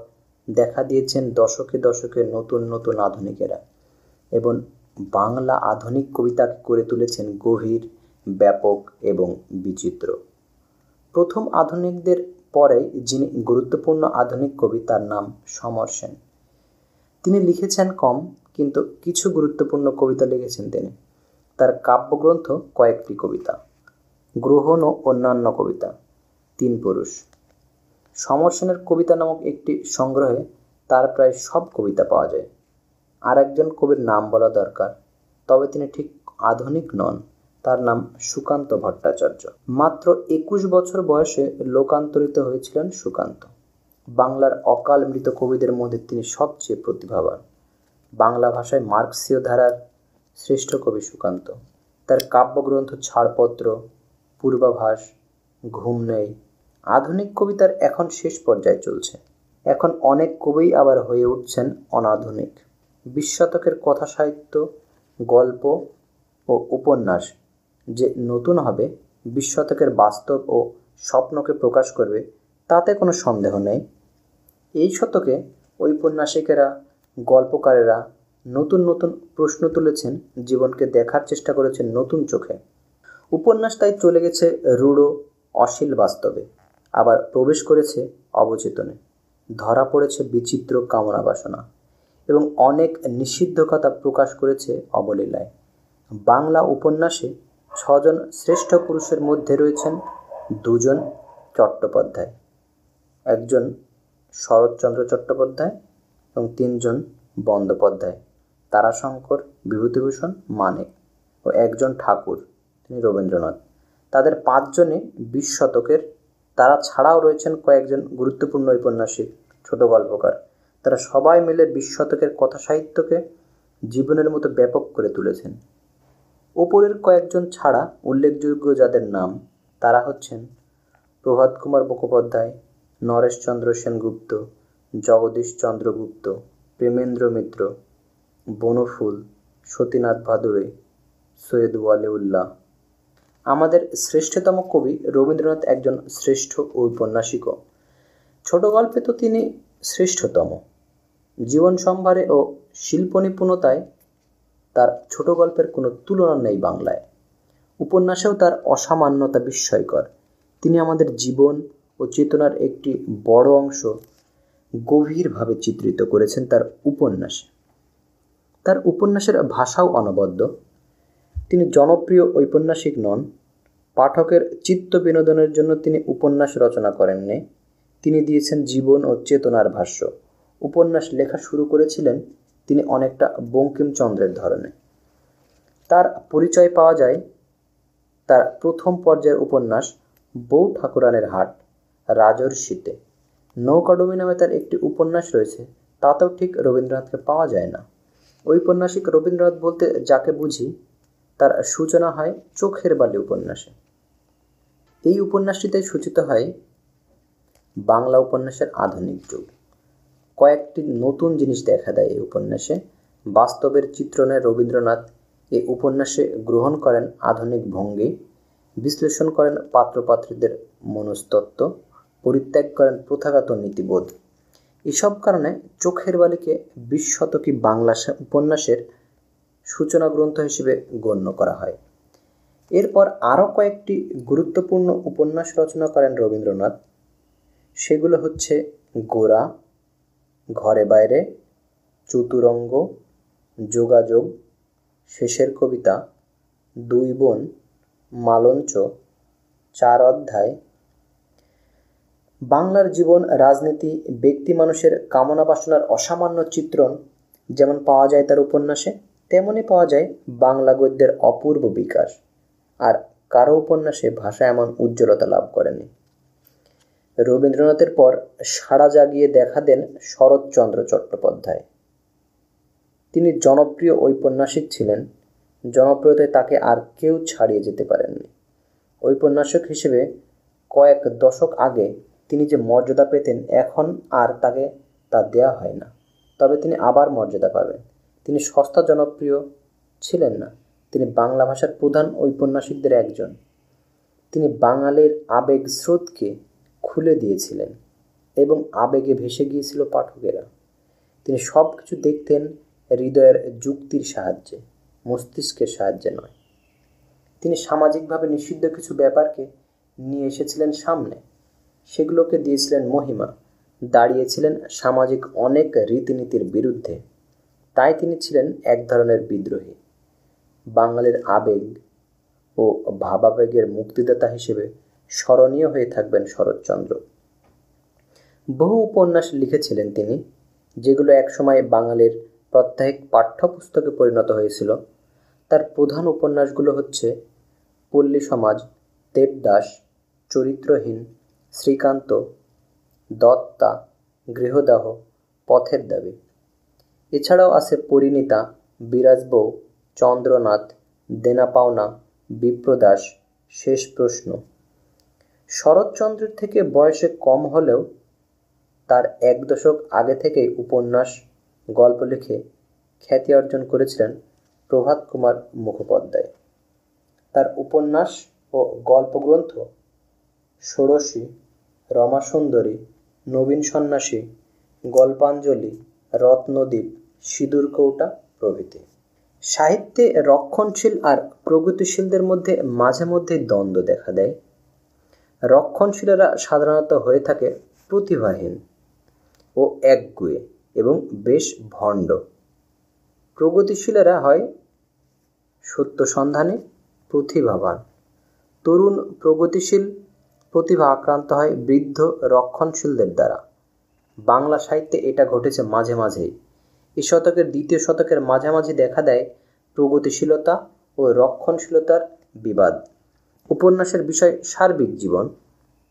দেখা দিয়েছেন দশকে দশকে নতুন নতুন আধুনিকেরা, এবং বাংলা আধুনিক কবিতাকে করে তুলেছেন গভীর, ব্যাপক এবং বিচিত্র। প্রথম আধুনিকদের পরে যিনি গুরুত্বপূর্ণ আধুনিক কবি, তার নাম সমর সেন। তিনি লিখেছেন কম, কিন্তু কিছু গুরুত্বপূর্ণ কবিতা লিখেছেন তিনি। তার কাব্যগ্রন্থ কয়েকটি কবিতা, গ্রহণ ও অন্যান্য কবিতা, 3 পুরুষ। সমর সেনের কবিতা নামক একটি সংগ্রহে তার প্রায় সব কবিতা পাওয়া যায়। আর একজন কবির নাম বলা দরকার, তবে তিনি ঠিক আধুনিক নন। তার নাম সুকান্ত ভট্টাচার্য। মাত্র 21 বছর বয়সে লোকান্তরিত হয়েছিলেন সুকান্ত। বাংলার অকাল মৃত কবিদের মধ্যে তিনি সবচেয়ে প্রতিভাবান। বাংলা ভাষায় মার্ক্সীয় ধারার শ্রেষ্ঠ কবি সুকান্ত। তার কাব্যগ্রন্থ ছাড়পত্র, পূর্বাভাস, ঘুম নেই আধুনিক কবিতার এখন শেষ পর্যায়ে চলছে। এখন অনেক কবি আবার হয়ে উঠছেন অনাধুনিক। 20 শতকের কথা সাহিত্য, গল্প ও উপন্যাস যে নতুন হবে, 20 শতকের বাস্তব ও স্বপ্নকে প্রকাশ করবে, তাতে কোনো সন্দেহ নেই। এই শতকে ঔপন্যাসিকেরা, গল্পকারেরা নতুন নতুন প্রশ্ন তুলেছেন, জীবনকে দেখার চেষ্টা করেছেন নতুন চোখে। উপন্যাস তাই চলে গেছে রূঢ় অশ্লীল বাস্তবে, আবার প্রবেশ করেছে অবচেতনে, ধরা পড়েছে বিচিত্র কামনা বাসনা এবং অনেক নিষিদ্ধ কথা প্রকাশ করেছে অবলীলায়। বাংলা উপন্যাসে 6 জন শ্রেষ্ঠ পুরুষের মধ্যে রয়েছেন 2 জন চট্টোপাধ্যায়, একজন শরৎচন্দ্র চট্টোপাধ্যায় এবং 3 জন বন্দ্যোপাধ্যায়, তারাশঙ্কর, বিভূতিভূষণ, মানিক ও একজন ঠাকুর, তিনি রবীন্দ্রনাথ। তাদের 5 জনে 20 শতকের। তারা ছাড়াও রয়েছেন কয়েকজন গুরুত্বপূর্ণ ঔপন্যাসিক, ছোট গল্পকার। তারা সবাই মিলে 20 শতকের কথা সাহিত্যকে জীবনের মতো ব্যাপক করে তুলেছেন। ওপরের কয়েকজন ছাড়া উল্লেখযোগ্য যাদের নাম, তারা হচ্ছেন প্রভাত কুমার মুখোপাধ্যায়, নরেশচন্দ্র সেনগুপ্ত, জগদীশ চন্দ্র গুপ্ত, প্রেমেন্দ্র মিত্র, বনফুল, সতীনাথ ভাদুড়ী, সৈয়দ ওয়ালিউল্লাহ। আমাদের শ্রেষ্ঠতম কবি রবীন্দ্রনাথ একজন শ্রেষ্ঠ ঔপন্যাসিকও। ছোট গল্পে তো তিনি শ্রেষ্ঠতম। জীবন সম্ভারে ও শিল্প নিপুণতায় তার ছোট গল্পের কোনো তুলনা নেই বাংলায়। উপন্যাসেও তার অসামান্যতা বিস্ময়কর। তিনি আমাদের জীবন ও চেতনার একটি বড় অংশ গভীরভাবে চিত্রিত করেছেন তার উপন্যাসে। তার উপন্যাসের ভাষাও অনবদ্য। তিনি জনপ্রিয় ঔপন্যাসিক নন। পাঠকের চিত্ত বিনোদনের জন্য তিনি উপন্যাস রচনা করেননি। তিনি দিয়েছেন জীবন ও চেতনার ভাষ্য। উপন্যাস লেখা শুরু করেছিলেন তিনি অনেকটা বঙ্কিমচন্দ্রের ধরনে। তার পরিচয় পাওয়া যায় তার প্রথম পর্যায়ের উপন্যাস বউ ঠাকুরানের হাট, রাজর্ষিতে। নৌকাডুবি নামে তার একটি উপন্যাস রয়েছে, তাতেও ঠিক রবীন্দ্রনাথকে পাওয়া যায় না। ঔপন্যাসিক রবীন্দ্রনাথ বলতে যাকে বুঝি তার সূচনা হয় চোখের বালি উপন্যাসে। এই উপন্যাসটিতে সূচিত হয় বাংলা উপন্যাসের আধুনিক যুগ। কয়েকটি নতুন জিনিস দেখা দেয় এই উপন্যাসে। বাস্তবের চিত্রণে রবীন্দ্রনাথ এই উপন্যাসে গ্রহণ করেন আধুনিক ভঙ্গি, বিশ্লেষণ করেন পাত্রপাত্রীদের মনস্তত্ত্ব, পরিত্যাগ করেন প্রথাগত নীতিবোধ। এসব কারণে চোখের বালিকে 20 শতকী বাংলা উপন্যাসের সূচনা গ্রন্থ হিসেবে গণ্য করা হয়। এরপর আরও কয়েকটি গুরুত্বপূর্ণ উপন্যাস রচনা করেন রবীন্দ্রনাথ। সেগুলো হচ্ছে গোরা, ঘরে বাইরে, চতুরঙ্গ, যোগাযোগ, শেষের কবিতা, দুই বোন, মালঞ্চ, 4 অধ্যায়। বাংলার জীবন, রাজনীতি, ব্যক্তি মানুষের কামনা বাসনার অসামান্য চিত্রণ যেমন পাওয়া যায় তার উপন্যাসে, তেমনই পাওয়া যায় বাংলা গদ্যের অপূর্ব বিকাশ। আর কারো উপন্যাসে ভাষা এমন উজ্জ্বলতা লাভ করেনি। রবীন্দ্রনাথের পর সাড়া জাগিয়ে দেখা দেন শরৎচন্দ্র চট্টোপাধ্যায়। তিনি জনপ্রিয় ঔপন্যাসিক ছিলেন। জনপ্রিয়তায় তাকে আর কেউ ছাড়িয়ে যেতে পারেননি। ঔপন্যাসিক হিসেবে কয়েক দশক আগে তিনি যে মর্যাদা পেতেন, এখন আর তাকে তা দেয়া হয় না। তবে তিনি আবার মর্যাদা পাবেন। তিনি সস্তা জনপ্রিয় ছিলেন না, তিনি বাংলা ভাষার প্রধান ঔপন্যাসিকদের একজন। তিনি বাঙালির আবেগ স্রোতকে খুলে দিয়েছিলেন এবং আবেগে ভেসে গিয়েছিল পাঠকেরা। তিনি সব কিছু দেখতেন হৃদয়ের যুক্তির সাহায্যে, মস্তিষ্কের সাহায্যে নয়। তিনি সামাজিকভাবে নিষিদ্ধ কিছু ব্যাপারকে নিয়ে এসেছিলেন সামনে, সেগুলোকে দিয়েছিলেন মহিমা, দাঁড়িয়েছিলেন সামাজিক অনেক রীতিনীতির বিরুদ্ধে। তাই তিনি ছিলেন এক ধরনের বিদ্রোহী। বাঙালির আবেগ ও ভাবাবেগের মুক্তিদাতা হিসেবে স্মরণীয় হয়ে থাকবেন শরৎচন্দ্র। বহু উপন্যাস লিখেছিলেন তিনি, যেগুলো একসময় বাঙালির প্রাত্যহিক পাঠ্যপুস্তকে পরিণত হয়েছিল। তার প্রধান উপন্যাসগুলো হচ্ছে পল্লী সমাজ, দেবদাস, চরিত্রহীন, শ্রীকান্ত, দত্তা, গৃহদাহ, পথের দাবি। এছাড়াও আছে পরিণীতা, বিরাজ বউ, চন্দ্রনাথ, দেনা পাওনা, বিপ্রদাস, শেষ প্রশ্ন। শরৎচন্দ্রের থেকে বয়সে কম হলেও তার 1 দশক আগে থেকেই উপন্যাস, গল্প লিখে খ্যাতি অর্জন করেছিলেন প্রভাত কুমার মুখোপাধ্যায়। তার উপন্যাস ও গল্পগ্রন্থ ষোড়শী, রমাসুন্দরী, নবীন সন্ন্যাসী, গল্পাঞ্জলি, রত্নদ্বীপ, সিঁদুর কৌটা প্রভৃতি। সাহিত্যে রক্ষণশীল আর প্রগতিশীলদের মধ্যে মাঝে মধ্যেই দ্বন্দ্ব দেখা দেয়। রক্ষণশীলেরা সাধারণত হয়ে থাকে প্রতিভাহীন ও একগুঁয়ে এবং বেশ ভণ্ড। প্রগতিশীলেরা হয় সত্যসন্ধানী, প্রতিভাবান। তরুণ প্রগতিশীল প্রতিভা আক্রান্ত হয় বৃদ্ধ রক্ষণশীলদের দ্বারা। বাংলা সাহিত্যে এটা ঘটেছে মাঝে মাঝেই। এই শতকের 2য় শতকের মাঝামাঝি দেখা দেয় প্রগতিশীলতা ও রক্ষণশীলতার বিবাদ। উপন্যাসের বিষয় সার্বিক জীবন,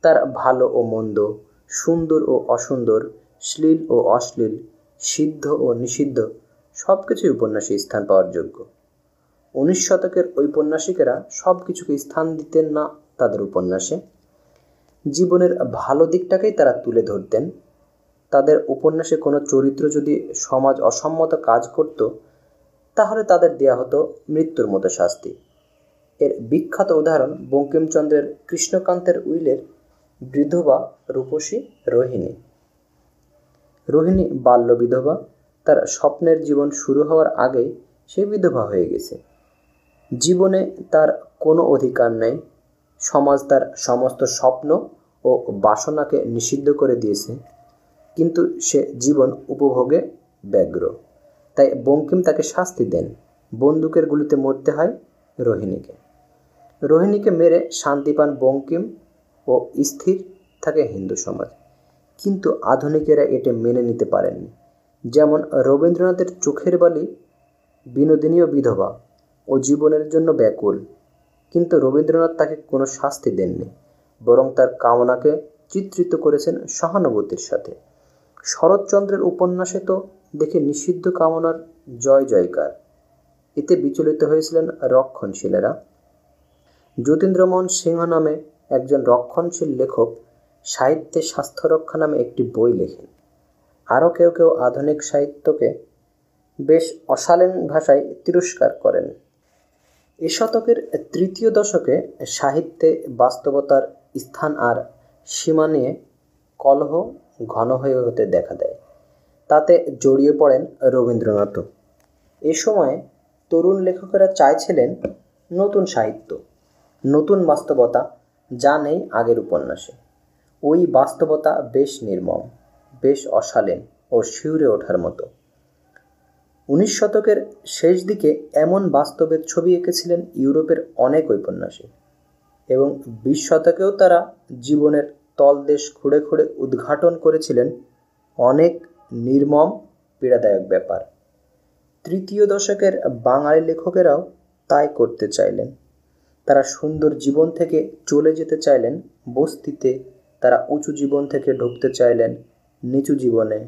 তার ভালো ও মন্দ, সুন্দর ও অসুন্দর, শ্লীল ও অশ্লীল, সিদ্ধ ও নিষিদ্ধ সব কিছুই উপন্যাসে স্থান পাওয়ার যোগ্য। 19 শতকের ঔপন্যাসিকেরা সব কিছুকে স্থান দিতেন না তাদের উপন্যাসে। জীবনের ভালো দিকটাকেই তারা তুলে ধরতেন। তাদের উপন্যাসে কোনো চরিত্র যদি সমাজ অসম্মত কাজ করত, তাহলে তাদের দেয়া হতো মৃত্যুর মতো শাস্তি। এর বিখ্যাত উদাহরণ বঙ্কিমচন্দ্রের কৃষ্ণকান্তের উইলের বিধবা রূপসী রোহিণী। রোহিণী বাল্য বিধবা, তার স্বপ্নের জীবন শুরু হওয়ার আগেই সে বিধবা হয়ে গেছে। জীবনে তার কোনো অধিকার নেই, সমাজ তার সমস্ত স্বপ্ন ও বাসনাকে নিষিদ্ধ করে দিয়েছে, কিন্তু সে জীবন উপভোগে ব্যগ্র। তাই বঙ্কিম তাকে শাস্তি দেন, বন্দুকের গুলিতে মরতে হয় রোহিণীকে। রোহিণীকে মেরে শান্তি পান বঙ্কিম ও স্থির থাকে হিন্দু সমাজ। কিন্তু আধুনিকেরা এটা মেনে নিতে পারেননি। যেমন রবীন্দ্রনাথের চোখের বালি বিনোদিনীও বিধবা ও জীবনের জন্য ব্যাকুল, কিন্তু রবীন্দ্রনাথ তাকে কোনো শাস্তি দেননি, বরং তার কামনাকে চিত্রিত করেছেন সহানুভূতির সাথে। শরৎচন্দ্রের উপন্যাসে তো দেখে নিষিদ্ধ কামনার জয় জয়কার। এতে বিচলিত হয়েছিলেন রক্ষণশীলেরা। যতীন্দ্রমোহন সিংহ নামে একজন রক্ষণশীল লেখক সাহিত্যে স্বাস্থ্য রক্ষা নামে একটি বই লেখেন। আরও কেউ কেউ আধুনিক সাহিত্যকে বেশ অশালীন ভাষায় তিরস্কার করেন। এ শতকের তৃতীয় দশকে সাহিত্যে বাস্তবতার স্থান আর সীমা নিয়ে কলহ ঘন হয়ে হতে দেখা দেয়। তাতে জড়িয়ে পড়েন রবীন্দ্রনাথও। এ সময়ে তরুণ লেখকেরা চাইছিলেন নতুন সাহিত্য, নতুন বাস্তবতা, যা নেই আগের উপন্যাসে। ওই বাস্তবতা বেশ নির্মম, বেশ অশালীন ও শিউরে ওঠার মতো। 19 শতকের শেষ দিকে এমন বাস্তবের ছবি এঁকেছিলেন ইউরোপের অনেক ঔপন্যাসিক, এবং 20 শতকেও তারা জীবনের তলদেশ খুঁড়ে খুঁড়ে উদ্ঘাটন করেছিলেন অনেক নির্মম পীড়াদায়ক ব্যাপার। তৃতীয় দশকের বাঙালি লেখকেরাও তাই করতে চাইলেন। তারা সুন্দর জীবন থেকে চলে যেতে চাইলেন বস্তিতে, তারা উঁচু জীবন থেকে ঢুকতে চাইলেন নিচু জীবনে,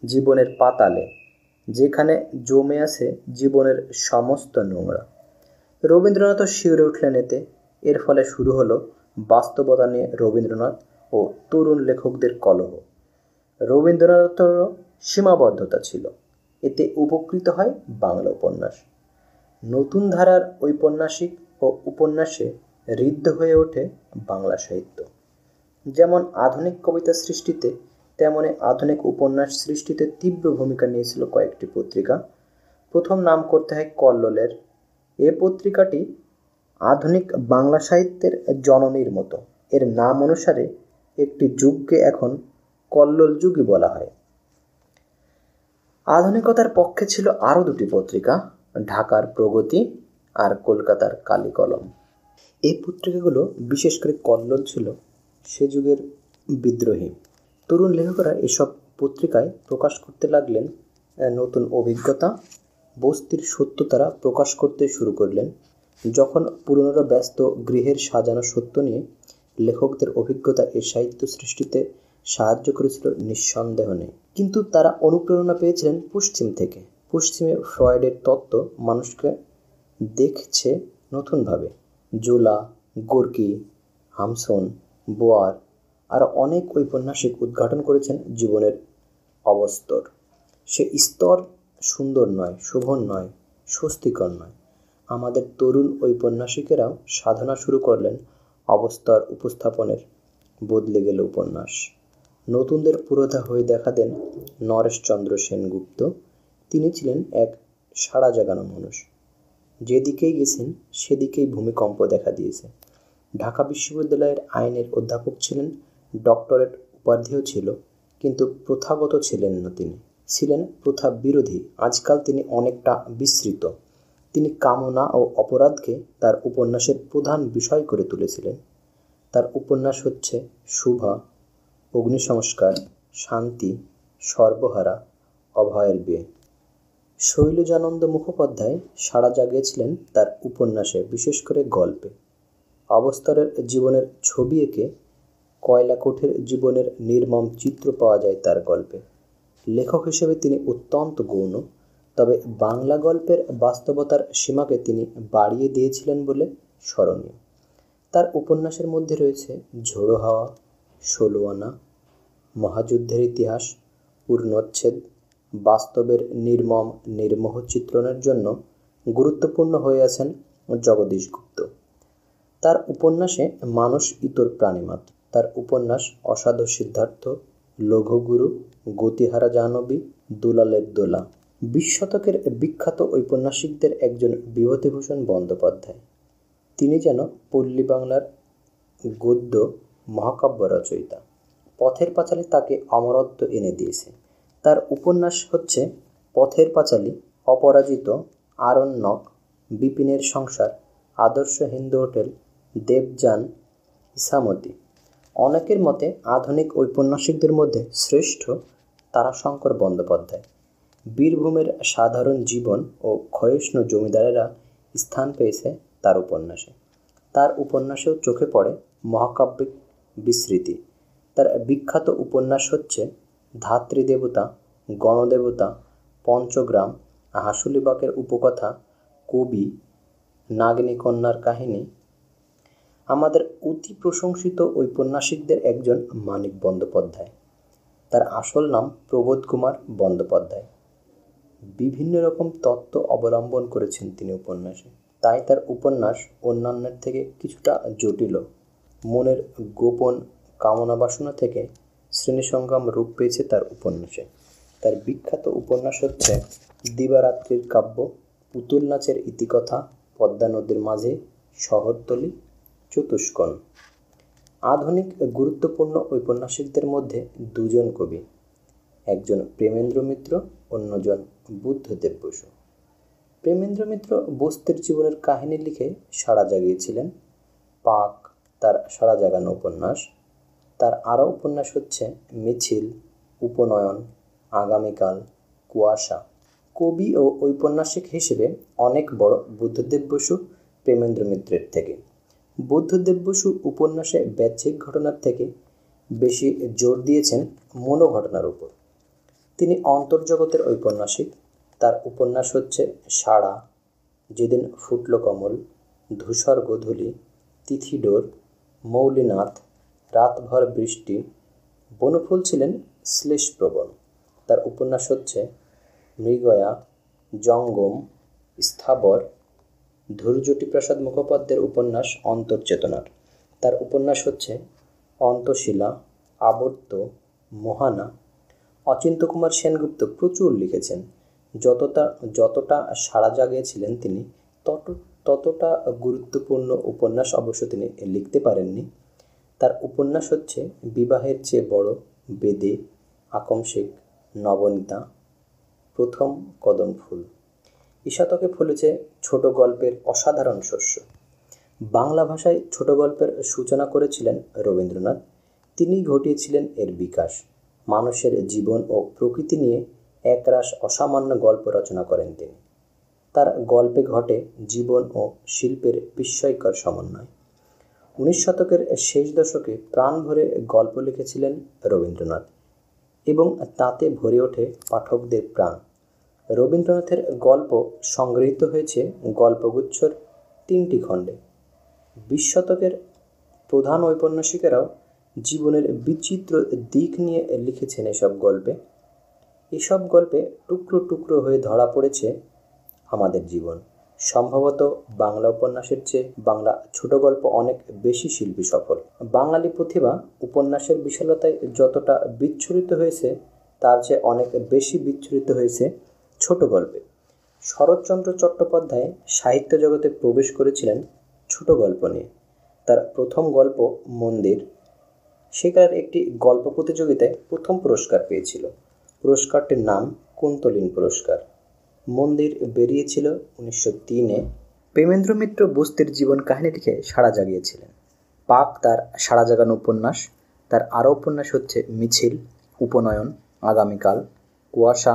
জীবনের পাতালে, যেখানে জমে আছে জীবনের সমস্ত নোংরা। রবীন্দ্রনাথও শিউরে উঠলেন এতে। এর ফলে শুরু হলো বাস্তবতা নিয়ে রবীন্দ্রনাথ ও তরুণ লেখকদের কলহ। রবীন্দ্রনাথেরও সীমাবদ্ধতা ছিল, এতে উপকৃত হয় বাংলা উপন্যাস। নতুন ধারার ঔপন্যাসিক ও উপন্যাসে ঋদ্ধ হয়ে ওঠে বাংলা সাহিত্য। যেমন আধুনিক কবিতা সৃষ্টিতে, তেমনি আধুনিক উপন্যাস সৃষ্টিতে তীব্র ভূমিকা নিয়েছিল কয়েকটি পত্রিকা। প্রথম নাম করতে হয় কল্লোলের। এ পত্রিকাটি আধুনিক বাংলা সাহিত্যের জননীর মতো। এর নাম অনুসারে একটি যুগকে এখন কল্লোল যুগই বলা হয়। আধুনিকতার পক্ষে ছিল আরও দুটি পত্রিকা, ঢাকার প্রগতি আর কলকাতার কালিকলম। এই পত্রিকাগুলো, বিশেষ করে কল্লোল, ছিল সে যুগের বিদ্রোহী। তরুণ লেখকরা এসব পত্রিকায় প্রকাশ করতে লাগলেন নতুন অভিজ্ঞতা, বস্তির সত্য তারা প্রকাশ করতে শুরু করলেন। যখন পুরনোরা ব্যস্ত গৃহের সাজানো সত্য নিয়ে, লেখকদের অভিজ্ঞতা এই সাহিত্য সৃষ্টিতে সাহায্য করেছিল নিঃসন্দেহ নেই। কিন্তু তারা অনুপ্রেরণা পেয়েছিলেন পশ্চিম থেকে। পশ্চিমে ফ্রয়েডের তত্ত্ব মানুষকে দেখছে নতুনভাবে। জোলা, গোর্কি, হামসন, বোয়ার আর অনেক ঔপন্যাসিক উদ্ঘাটন করেছেন জীবনের অবস্তর। সে স্তর সুন্দর নয়, শোভন নয়, স্বস্তিকর নয়। আমাদের তরুণ ঔপন্যাসিকেরাও সাধনা শুরু করলেন অবস্থার উপস্থাপনের। বদলে গেল উপন্যাস। নতুনদের পুরোধা হয়ে দেখা দেন নরেশচন্দ্র সেনগুপ্ত। তিনি ছিলেন এক সাড়া জাগানো মানুষ। যেদিকেই গেছেন সেদিকেই ভূমিকম্প দেখা দিয়েছে। ঢাকা বিশ্ববিদ্যালয়ের আইনের অধ্যাপক ছিলেন, ডক্টরেট উপাধিও ছিল, কিন্তু প্রথাগত ছিলেন না। তিনি ছিলেন প্রথা বিরোধী। আজকাল তিনি অনেকটা বিস্মৃত। তিনি কামনা ও অপরাধকে তার উপন্যাসের প্রধান বিষয় করে তুলেছিলেন। তার উপন্যাস হচ্ছে শুভা, অগ্নিসংস্কার, শান্তি, সর্বহারা, অভয়ের বিয়ে। শৈলজানন্দ মুখোপাধ্যায় সাড়া জাগিয়েছিলেন তার উপন্যাসে, বিশেষ করে গল্পে। অবস্থারের জীবনের ছবি এঁকে কয়লাকোঠের জীবনের নির্মম চিত্র পাওয়া যায় তার গল্পে। লেখক হিসেবে তিনি অত্যন্ত গৌণ, তবে বাংলা গল্পের বাস্তবতার সীমাকে তিনি বাড়িয়ে দিয়েছিলেন বলে স্মরণীয়। তার উপন্যাসের মধ্যে রয়েছে ঝোড়ো হাওয়া, ষোলো আনা, মহাযুদ্ধের ইতিহাস, পূর্ণচ্ছেদ, বাস্তবের নির্মম নির্মোহ চিত্রণের জন্য গুরুত্বপূর্ণ হয়ে আছেন জগদীশ গুপ্ত। তার উপন্যাসে মানুষ ইতর প্রাণীমাত্র। তার উপন্যাস অসাধু সিদ্ধার্থ, লঘুগুরু, গতিহারা জাহ্নবী, দুলালের দোলা। 20 শতকের বিখ্যাত ঔপন্যাসিকদের একজন বিভূতিভূষণ বন্দ্যোপাধ্যায়। তিনি যেন পল্লী বাংলার গদ্য মহাকাব্য রচয়িতা। পথের পাঁচালী তাকে অমরত্ব এনে দিয়েছে। তার উপন্যাস হচ্ছে পথের পাঁচালী, অপরাজিত, আরণ্যক, বিপিনের সংসার, আদর্শ হিন্দু হোটেল, দেবযান, ইছামতি। অনেকের মতে আধুনিক ঔপন্যাসিকদের মধ্যে শ্রেষ্ঠ তারাশঙ্কর বন্দ্যোপাধ্যায়। বীরভূমের সাধারণ জীবন ও ক্ষয়িষ্ণু জমিদারেরা স্থান পেয়েছে তার উপন্যাসে। তার উপন্যাসেও চোখে পড়ে মহাকাব্যিক বিস্মৃতি। তার বিখ্যাত উপন্যাস হচ্ছে ধাত্রীদেবতা, গণদেবতা, পঞ্চগ্রাম, হাসুলিবাকের উপকথা, কবি, নাগিনী কন্যার কাহিনী। আমাদের অতি প্রশংসিত ঔপন্যাসিকদের একজন মানিক বন্দ্যোপাধ্যায়। তার আসল নাম প্রবোধ কুমার বন্দ্যোপাধ্যায়। বিভিন্ন রকম তত্ত্ব অবলম্বন করেছেন তিনি উপন্যাসে। তাই তার উপন্যাস অন্যান্যের থেকে কিছুটা জটিল। মনের গোপন কামনা বাসনা থেকে শ্রেণীসংগ্রাম রূপ পেয়েছে তার উপন্যাসে। তার বিখ্যাত উপন্যাস হচ্ছে দিবারাত্রির কাব্য, পুতুল নাচের ইতিকথা, পদ্মা নদীর মাঝে, শহরতলি, চতুষ্কোণ। আধুনিক গুরুত্বপূর্ণ ঔপন্যাসিকদের মধ্যে দুজন কবি, একজন প্রেমেন্দ্র মিত্র, অন্যজন বুদ্ধদেব বসু। প্রেমেন্দ্র মিত্র বস্তির জীবনের কাহিনী লিখে সাড়া জাগিয়েছিলেন। পাক তার সাড়া জাগানো উপন্যাস। তার আরও উপন্যাস হচ্ছে মিছিল, উপনয়ন, আগামীকাল, কুয়াশা। কবি ও ঔপন্যাসিক হিসেবে অনেক বড় বুদ্ধদেব বসু প্রেমেন্দ্র মিত্রের থেকে। বুদ্ধদেব বসু উপন্যাসে বাহ্যিক ঘটনার থেকে বেশি জোর দিয়েছেন মনোঘটনার উপর। তিনি অন্তর্জগতের ঔপন্যাসিক। তার উপন্যাস হচ্ছে সাড়া, যেদিন ফুটল কমল, ধূসর গোধূলি, তিথিডোর, মৌলিনাথ, রাতভর বৃষ্টি। বনফুল ছিলেন শ্লেষপ্রবণ। তার উপন্যাস হচ্ছে মৃগয়া, জঙ্গম, স্থাবর। ধৈর্যটিপ্রসাদ মুখোপাধ্যায়ের উপন্যাস অন্তর্চেতনার। তার উপন্যাস হচ্ছে অন্তশীলা, আবর্ত, মোহানা। অচিন্ত্য কুমার সেনগুপ্ত প্রচুর লিখেছেন। যতটা সাড়া জাগিয়েছিলেন তিনি, ততটা গুরুত্বপূর্ণ উপন্যাস অবশ্য তিনি লিখতে পারেননি। তার উপন্যাস হচ্ছে বিবাহের চেয়ে বড়, বেদে, আকম্মিক, নবনীতা, প্রথম কদম ফুল। ঈশাতকে ফলেছে ছোট গল্পের অসাধারণ শস্য। বাংলা ভাষায় ছোট গল্পের সূচনা করেছিলেন রবীন্দ্রনাথ। তিনিই ঘটিয়েছিলেন এর বিকাশ। মানুষের জীবন ও প্রকৃতি নিয়ে একরাশ অসামান্য গল্প রচনা করেন তিনি। তার গল্পে ঘটে জীবন ও শিল্পের বিস্ময়কর সমন্বয়। 19 শতকের শেষ দশকে প্রাণ ভরে গল্প লিখেছিলেন রবীন্দ্রনাথ এবং তাতে ভরে ওঠে পাঠকদের প্রাণ। রবীন্দ্রনাথের গল্প সংগৃহীত হয়েছে গল্পগুচ্ছর 3টি খণ্ডে। 20 শতকের প্রধান ঔপন্যাসিকেরাও জীবনের বিচিত্র দিক নিয়ে লিখেছেন এসব গল্পে। এসব গল্পে টুকরো টুকরো হয়ে ধরা পড়েছে আমাদের জীবন। সম্ভবত বাংলা উপন্যাসের চেয়ে বাংলা ছোট গল্প অনেক বেশি শিল্পী সফল। বাঙালি প্রতিভা উপন্যাসের বিশালতায় যতটা বিচ্ছুরিত হয়েছে, তার চেয়ে অনেক বেশি বিচ্ছুরিত হয়েছে ছোট গল্পে। শরৎচন্দ্র চট্টোপাধ্যায় সাহিত্য জগতে প্রবেশ করেছিলেন ছোট গল্প নিয়ে। তার প্রথম গল্প মন্দির সেকালের একটি গল্প প্রতিযোগিতায় প্রথম পুরস্কার পেয়েছিল। পুরস্কারটির নাম কুন্তলীন পুরস্কার। মন্দির বেরিয়েছিল 1903-এ। প্রেমেন্দ্র মিত্র বস্তির জীবন কাহিনী লিখে সাড়া জাগিয়েছিলেন। পাক তার সাড়া জাগানো উপন্যাস। তার আরও উপন্যাস হচ্ছে মিছিল, উপনয়ন, আগামীকাল, কুয়াশা।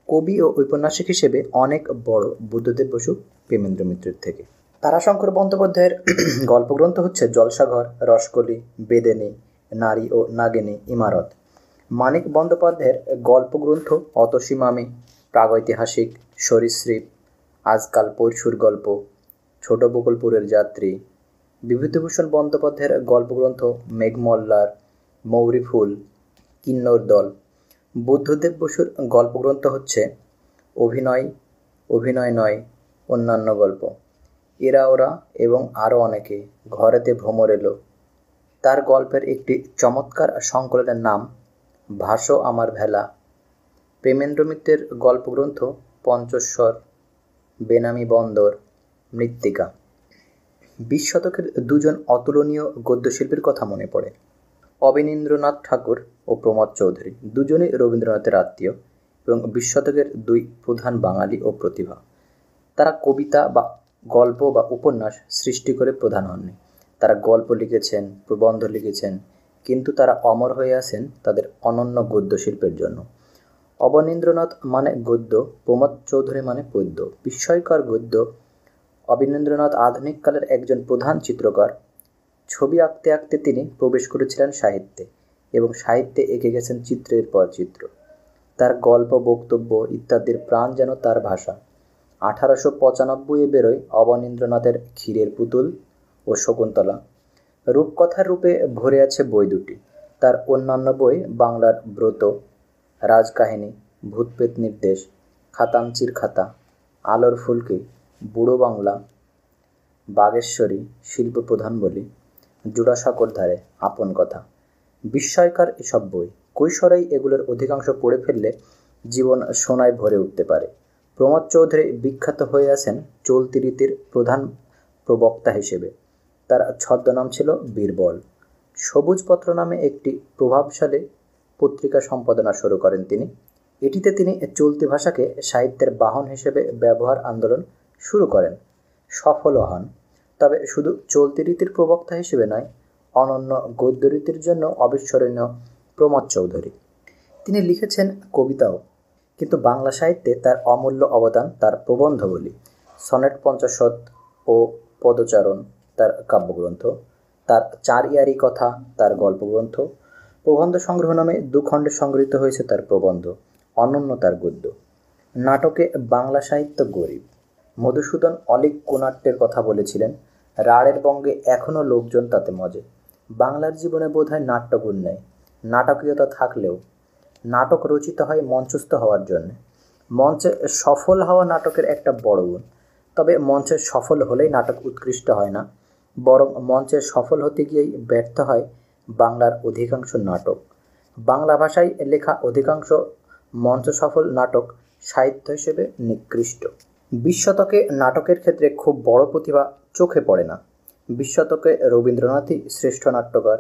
কবি ও ঔপন্যাসিক হিসেবে অনেক বড় বুদ্ধদেব বসু প্রেমেন্দ্র মিত্রের থেকে। তারাশঙ্কর বন্দ্যোপাধ্যায়ের গল্পগ্রন্থ হচ্ছে জলসাঘর, রসকলি, বেদেনী, নারী ও নাগিনী, ইমারত। মানিক বন্দ্যোপাধ্যায়ের গল্পগ্রন্থ অতসীমামি, প্রাগৈতিহাসিক, সরীসৃপ, আজকাল পরশুর গল্প, ছোট বকুলপুরের যাত্রী। বিভূতিভূষণ বন্দ্যোপাধ্যায়ের গল্পগ্রন্থ মেঘমল্লার, মৌরি ফুল, কিন্নর দল। বুদ্ধদেব বসুর গল্পগ্রন্থ হচ্ছে অভিনয়, অভিনয় নয়, অন্যান্য গল্প, এরা ওরা এবং আরও অনেকে, ঘরেতে ভ্রমর এলো। তার গল্পের একটি চমৎকার সংকলনের নাম ভাসো আমার ভেলা। প্রেমেন্দ্র মিত্রের গল্পগ্রন্থ পঞ্চস্বর, বেনামি বন্দর, মৃত্তিকা। 20 শতকের দুজন অতুলনীয় গদ্যশিল্পীর কথা মনে পড়ে, অবনীন্দ্রনাথ ঠাকুর ও প্রমোদ চৌধুরী। দুজনেই রবীন্দ্রনাথের আত্মীয় এবং 20 শতকের দুই প্রধান বাঙালি ও প্রতিভা। তারা কবিতা বা গল্প বা উপন্যাস সৃষ্টি করে প্রধান হননি। তারা গল্প লিখেছেন, প্রবন্ধ লিখেছেন, কিন্তু তারা অমর হয়ে আছেন তাদের অনন্য গদ্যশিল্পের জন্য। অবনীন্দ্রনাথ মানে গদ্য, প্রমোদ চৌধুরী মানে পদ্য। বিস্ময়কর গদ্য। অবনীন্দ্রনাথ আধুনিক কালের একজন প্রধান চিত্রকর। ছবি আঁকতে আঁকতে তিনি প্রবেশ করেছিলেন সাহিত্যে এবং সাহিত্যে এঁকে গেছেন চিত্রের পর চিত্র। তার গল্প, বক্তব্য ইত্যাদির প্রাণ যেন তার ভাষা। 1895-এ বেরোয় অবনীন্দ্রনাথের ক্ষীরের পুতুল ও শকুন্তলা। রূপকথার রূপে ভরে আছে বই দুটি। তার অন্যান্য বই বাংলার ব্রত, রাজকাহিনী, ভূতপ্রেত নির্দেশ, খাতাঞ্চির খাতা, আলোর ফুলকি, বুড়ো বাংলা, বাগেশ্বরী, শিল্পপ্রধান বলি, জোড়াসাঁকোর ধারে, আপন কথা। বিস্ময়কর এসব বই। কৈশোরেই এগুলোর অধিকাংশ পড়ে ফেললে জীবন সোনায় ভরে উঠতে পারে। প্রমোদ চৌধুরী বিখ্যাত হয়ে আছেন চলতি রীতির প্রধান প্রবক্তা হিসেবে। তার ছদ্মনাম ছিল বীরবল। সবুজপত্র নামে একটি প্রভাবশালী পত্রিকা সম্পাদনা শুরু করেন তিনি। এটিতে তিনি চলতি ভাষাকে সাহিত্যের বাহন হিসেবে ব্যবহার আন্দোলন শুরু করেন, সফলও হন। তবে শুধু চলতি রীতির প্রবক্তা হিসেবে নয়, অনন্য গদ্যরীতির জন্য অবিস্মরণীয় প্রমোদ চৌধুরী। তিনি লিখেছেন কবিতাও, কিন্তু বাংলা সাহিত্যে তার অমূল্য অবদান তার প্রবন্ধগুলি। সনেট পঞ্চাশত ও পদচারণ তার কাব্যগ্রন্থ, তার চার ইয়ারি কথা তার গল্পগ্রন্থ, প্রবন্ধ সংগ্রহ নামে 2 খণ্ডে সংগৃহীত হয়েছে তার প্রবন্ধ, অনন্য তার গদ্য। নাটকে বাংলা সাহিত্য গরিব। মধুসূদন অলীক কোনাট্যের কথা বলেছিলেন, রাঢ়ের বঙ্গে এখনও লোকজন তাতে মজে। বাংলার জীবনে বোধহয় নাট্যগুণ নেই। নাটকীয়তা থাকলেও নাটক রচিত হয় মঞ্চস্থ হওয়ার জন্যে। মঞ্চে সফল হওয়া নাটকের একটা বড় গুণ। তবে মঞ্চে সফল হলেই নাটক উৎকৃষ্ট হয় না, বরং মঞ্চে সফল হতে গিয়েই ব্যর্থ হয় বাংলার অধিকাংশ নাটক। বাংলা ভাষায় লেখা অধিকাংশ মঞ্চ সফল নাটক সাহিত্য হিসেবে নিকৃষ্ট। 20 শতকে নাটকের ক্ষেত্রে খুব বড় প্রতিভা চোখে পড়ে না। 20 শতকে রবীন্দ্রনাথই শ্রেষ্ঠ নাট্যকার।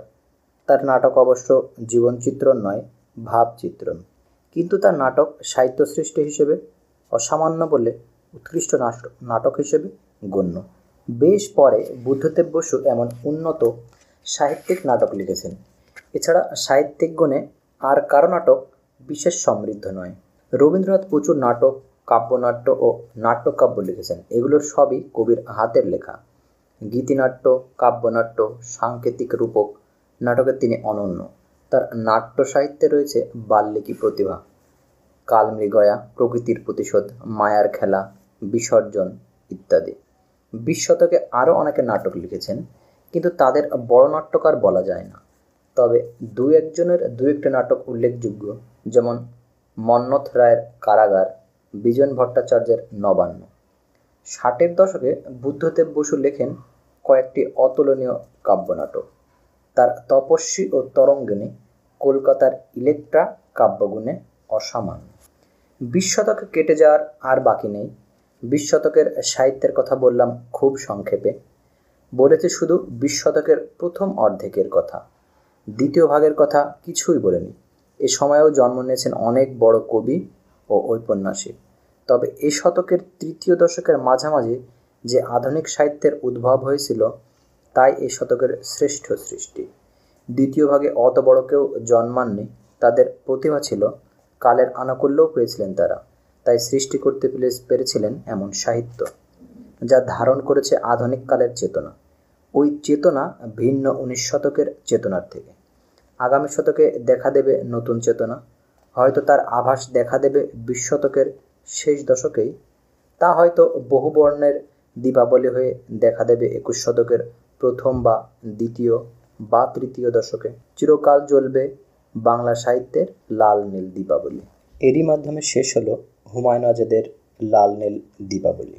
তার নাটক অবশ্য জীবনচিত্রণ নয়, ভাবচিত্রণ, কিন্তু তার নাটক সাহিত্য সৃষ্টি হিসেবে অসামান্য বলে উৎকৃষ্ট নাটক হিসেবে গণ্য। বেশ পরে বুদ্ধদেব বসু এমন উন্নত সাহিত্যিক নাটক লিখেছেন। এছাড়া সাহিত্যিক গুণে আর কারো নাটক বিশেষ সমৃদ্ধ নয়। রবীন্দ্রনাথ প্রচুর নাটক, কাব্যনাট্য ও নাট্যকাব্য লিখেছেন। এগুলোর সবই কবির হাতের লেখা। গীতিনাট্য, কাব্যনাট্য, সাংকেতিক রূপক নাটকে তিনি অনন্য। তার নাট্য সাহিত্যে রয়েছে বাল্মীকি প্রতিভা, কালমৃগয়া, প্রকৃতির প্রতিশোধ, মায়ার খেলা, বিসর্জন ইত্যাদি। 20 শতকে আরও অনেকে নাটক লিখেছেন, কিন্তু তাদের বড় নাট্যকার বলা যায় না। তবে 2-1 জনের 2-1টা নাটক উল্লেখযোগ্য, যেমন মন্মথ রায়ের কারাগার, বিজন ভট্টাচার্যের নবান্ন। 60-এর দশকে বুদ্ধদেব বসু লেখেন কয়েকটি অতুলনীয় কাব্যনাটক। তার তপস্বী ও তরঙ্গিনী, কলকাতার ইলেকট্রা কাব্যগুণে অসামান্য। 20 শতকে কেটে যাওয়ার আর বাকি নেই। 20 শতকের সাহিত্যের কথা বললাম খুব সংক্ষেপে। বলেছি শুধু 20 শতকের প্রথম অর্ধেকের কথা, দ্বিতীয় ভাগের কথা কিছুই বলিনি। এ সময়েও জন্ম নিয়েছেন অনেক বড় কবি ও ঔপন্যাসিক। তবে এ শতকের তৃতীয় দশকের মাঝামাঝি যে আধুনিক সাহিত্যের উদ্ভব হয়েছিল, তাই এ শতকের শ্রেষ্ঠ সৃষ্টি। দ্বিতীয় ভাগে অত বড় কেউ জন্মাননি। তাদের প্রতিভা ছিল, কালের আনুকূল্যও পেয়েছিলেন তারা, তাই সৃষ্টি করতে পেরেছিলেন এমন সাহিত্য যা ধারণ করেছে আধুনিক কালের চেতনা। ওই চেতনা ভিন্ন 19 শতকের চেতনার থেকে। আগামী শতকে দেখা দেবে নতুন চেতনা। হয়তো তার আভাস দেখা দেবে 20 শতকের শেষ দশকেই। তা হয়তো বহুবর্ণের দীপাবলি হয়ে দেখা দেবে 21 শতকের প্রথম বা দ্বিতীয় বা তৃতীয় দশকে চিরকাল জ্বলবে বাংলা সাহিত্যের লাল নীল দীপাবলি। এরই মাধ্যমে শেষ হলো হুমায়ুন আজাদের লাল নীল দীপাবলি।